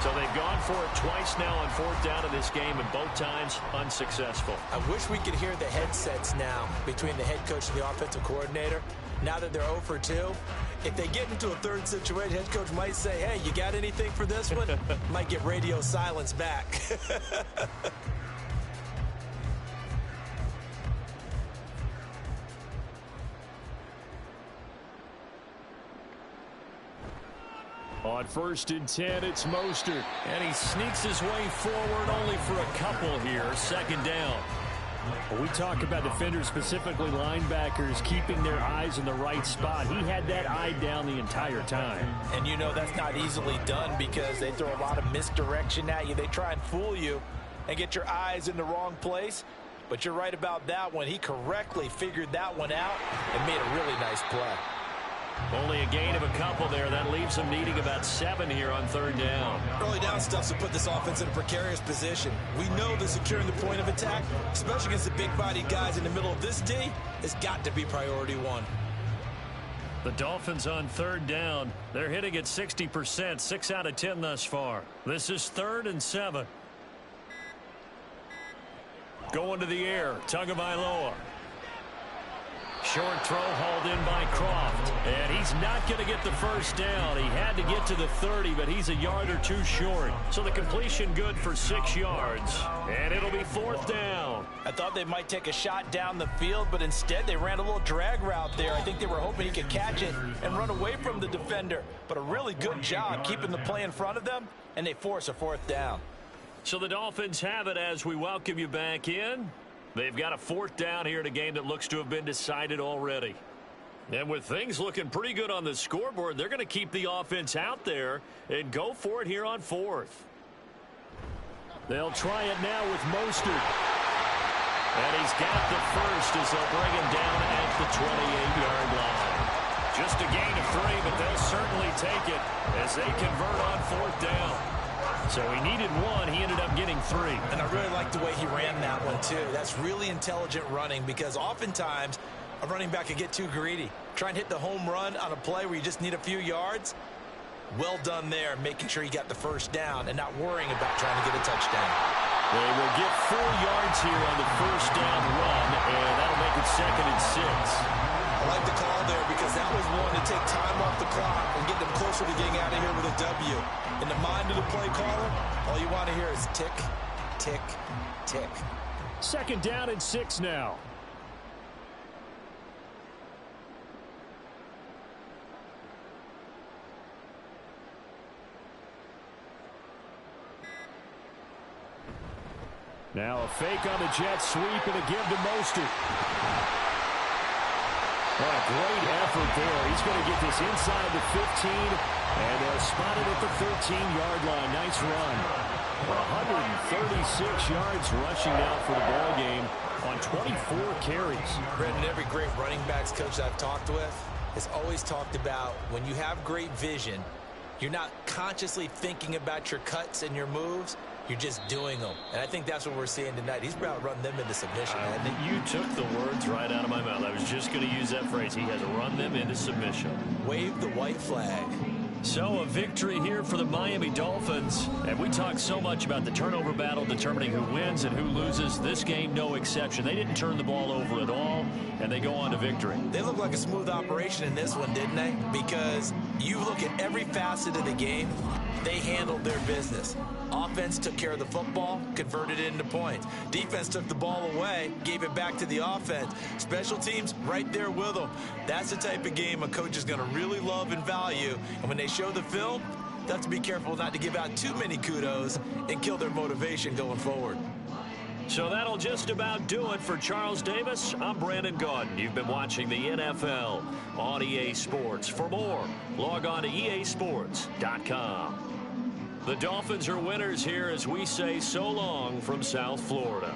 So they've gone for it twice now on 4th down in this game, and both times unsuccessful. I wish we could hear the headsets now between the head coach and the offensive coordinator. Now that they're 0 for 2, if they get into a 3rd situation, head coach might say, hey, you got anything for this one? Might get radio silence back. On 1st and 10, it's Mostert. And he sneaks his way forward only for a couple here. 2nd down. When we talk about defenders, specifically linebackers, keeping their eyes in the right spot. He had that eye down the entire time. And you know that's not easily done because they throw a lot of misdirection at you. They try and fool you and get your eyes in the wrong place. But you're right about that one. He correctly figured that one out and made a really nice play. Only a gain of a couple there. That leaves them needing about 7 here on 3rd down. Early down stuff's to put this offense in a precarious position. We know that securing the point of attack, especially against the big-bodied guys in the middle of this D, has got to be priority 1. The Dolphins on 3rd down. They're hitting at 60%, 6 out of 10 thus far. This is 3rd and 7. Going to the air, Tagovailoa. Short throw hauled in by Croft. And he's not going to get the first down. He had to get to the 30, but he's a yard or two short. So the completion good for 6 yards. And it'll be 4th down. I thought they might take a shot down the field, but instead they ran a little drag route there. I think they were hoping he could catch it and run away from the defender. But a really good job keeping the play in front of them, and they force a 4th down. So the Dolphins have it as we welcome you back in. They've got a 4th down here in a game that looks to have been decided already. And with things looking pretty good on the scoreboard, they're going to keep the offense out there and go for it here on 4th. They'll try it now with Mostert. And he's got the first as they'll bring him down at the 28-yard line. Just a gain of 3, but they'll certainly take it as they convert on 4th down. So he needed 1. He ended up getting 3. And I really like the way he ran that one, too. That's really intelligent running because oftentimes a running back can get too greedy. Try and hit the home run on a play where you just need a few yards. Well done there, making sure you got the first down and not worrying about trying to get a touchdown. They will get 4 yards here on the first down run, and that'll make it 2nd and 6. I like the call there because that was one to take time off the clock and get them closer to getting out of here with a W. In the mind of the play caller, all you want to hear is tick, tick, tick. 2nd down and 6 now. Now a fake on the jet sweep and a give to Mostert. Oh, a great effort there. He's going to get this inside the 15, and they'll spot it at the 13-yard line. Nice run. 136 yards rushing now for the ball game on 24 carries. Brendan, every great running backs coach I've talked with has always talked about when you have great vision, you're not consciously thinking about your cuts and your moves. You're just doing them. And I think that's what we're seeing tonight. He's about to run them into submission. You took the words right out of my mouth. I was just going to use that phrase. He has run them into submission. Wave the white flag. So a victory here for the Miami Dolphins. And we talk so much about the turnover battle determining who wins and who loses. This game, no exception. They didn't turn the ball over at all, and they go on to victory. They look like a smooth operation in this one, didn't they? Because you look at every facet of the game, they handled their business. Offense took care of the football, converted it into points. Defense took the ball away, gave it back to the offense. Special teams right there with them. That's the type of game a coach is going to really love and value. And when they show the film, they have to be careful not to give out too many kudos and kill their motivation going forward. So that'll just about do it for Charles Davis. I'm Brandon Gaudin. You've been watching the NFL on EA Sports. For more, log on to easports.com. The Dolphins are winners here as we say so long from South Florida.